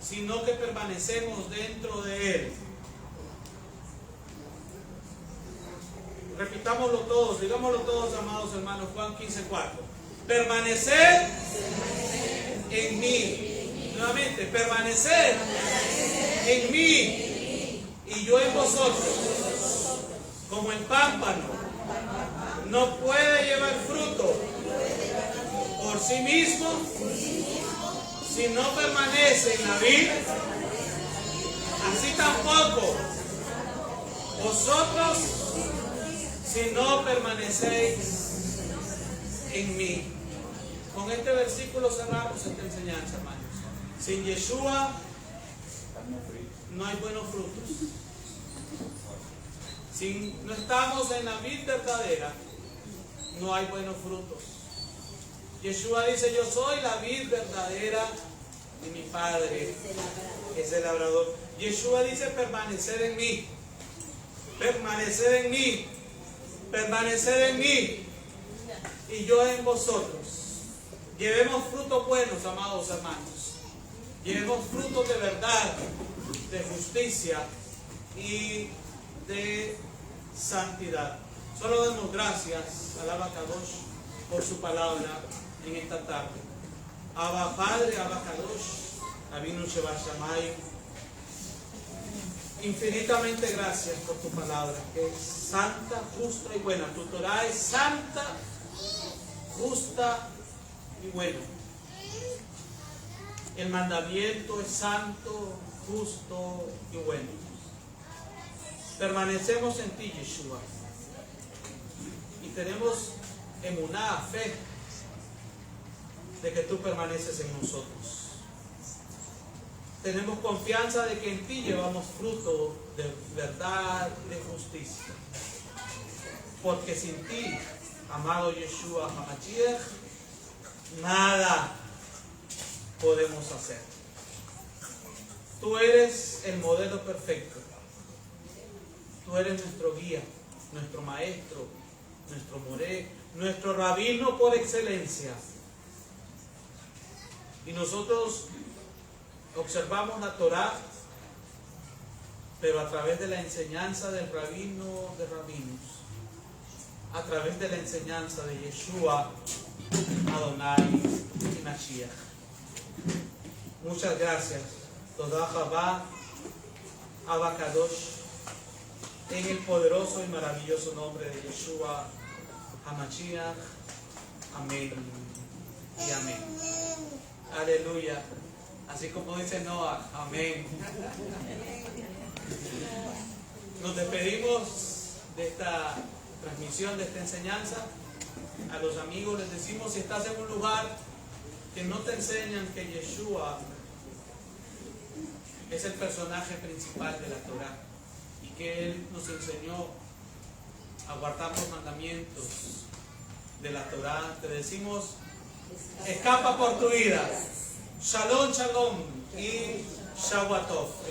sino que permanecemos dentro de Él. Repitámoslo todos, digámoslo todos, amados hermanos. Juan 15:4. Permanecer en mí. Nuevamente, permanecer en mí y yo en vosotros. Como el pámpano no puede llevar fruto por sí mismo si no permanece en la vid, así tampoco vosotros si no permanecéis en mí. Con este versículo cerramos esta enseñanza, hermanos. Sin Yeshua no hay buenos frutos. Si no estamos en la vid verdadera, no hay buenos frutos. Yeshua dice: yo soy la vid verdadera de mi Padre, es el labrador. Yeshua dice: permanecer en mí, permanecer en mí, permanecer en mí y yo en vosotros. Llevemos frutos buenos, amados hermanos. Llevemos frutos de verdad, de justicia y de santidad. Solo demos gracias al Abacadosh por su palabra en esta tarde. Abba Padre, Abba Kadosh, Avinu Shebashamayim, infinitamente gracias por tu palabra, que es santa, justa y buena. Tu Torah es santa, justa y buena. El mandamiento es santo, justo y bueno. Permanecemos en ti, Yeshua, y tenemos emuná, fe, de que tú permaneces en nosotros. Tenemos confianza de que en ti llevamos fruto de verdad y de justicia. Porque sin ti, amado Yeshua HaMashiach, nada podemos hacer. Tú eres el modelo perfecto. Tú eres nuestro guía, nuestro maestro, nuestro moré, nuestro rabino por excelencia. Y nosotros observamos la Torah, pero a través de la enseñanza del rabino de rabinos, a través de la enseñanza de Yeshua, Adonai y Mashiach. Muchas gracias. Toda Jabá, Abba Kadosh, en el poderoso y maravilloso nombre de Yeshua HaMashiach. Amén y amén. Aleluya. Así como dice Noah, amén. Nos despedimos de esta transmisión, de esta enseñanza. A los amigos les decimos, si estás en un lugar que no te enseñan que Yeshua es el personaje principal de la Torah y que Él nos enseñó a guardar los mandamientos de la Torah, te decimos, escapa por tu vida. Shalom, shalom y Shavuot Tov.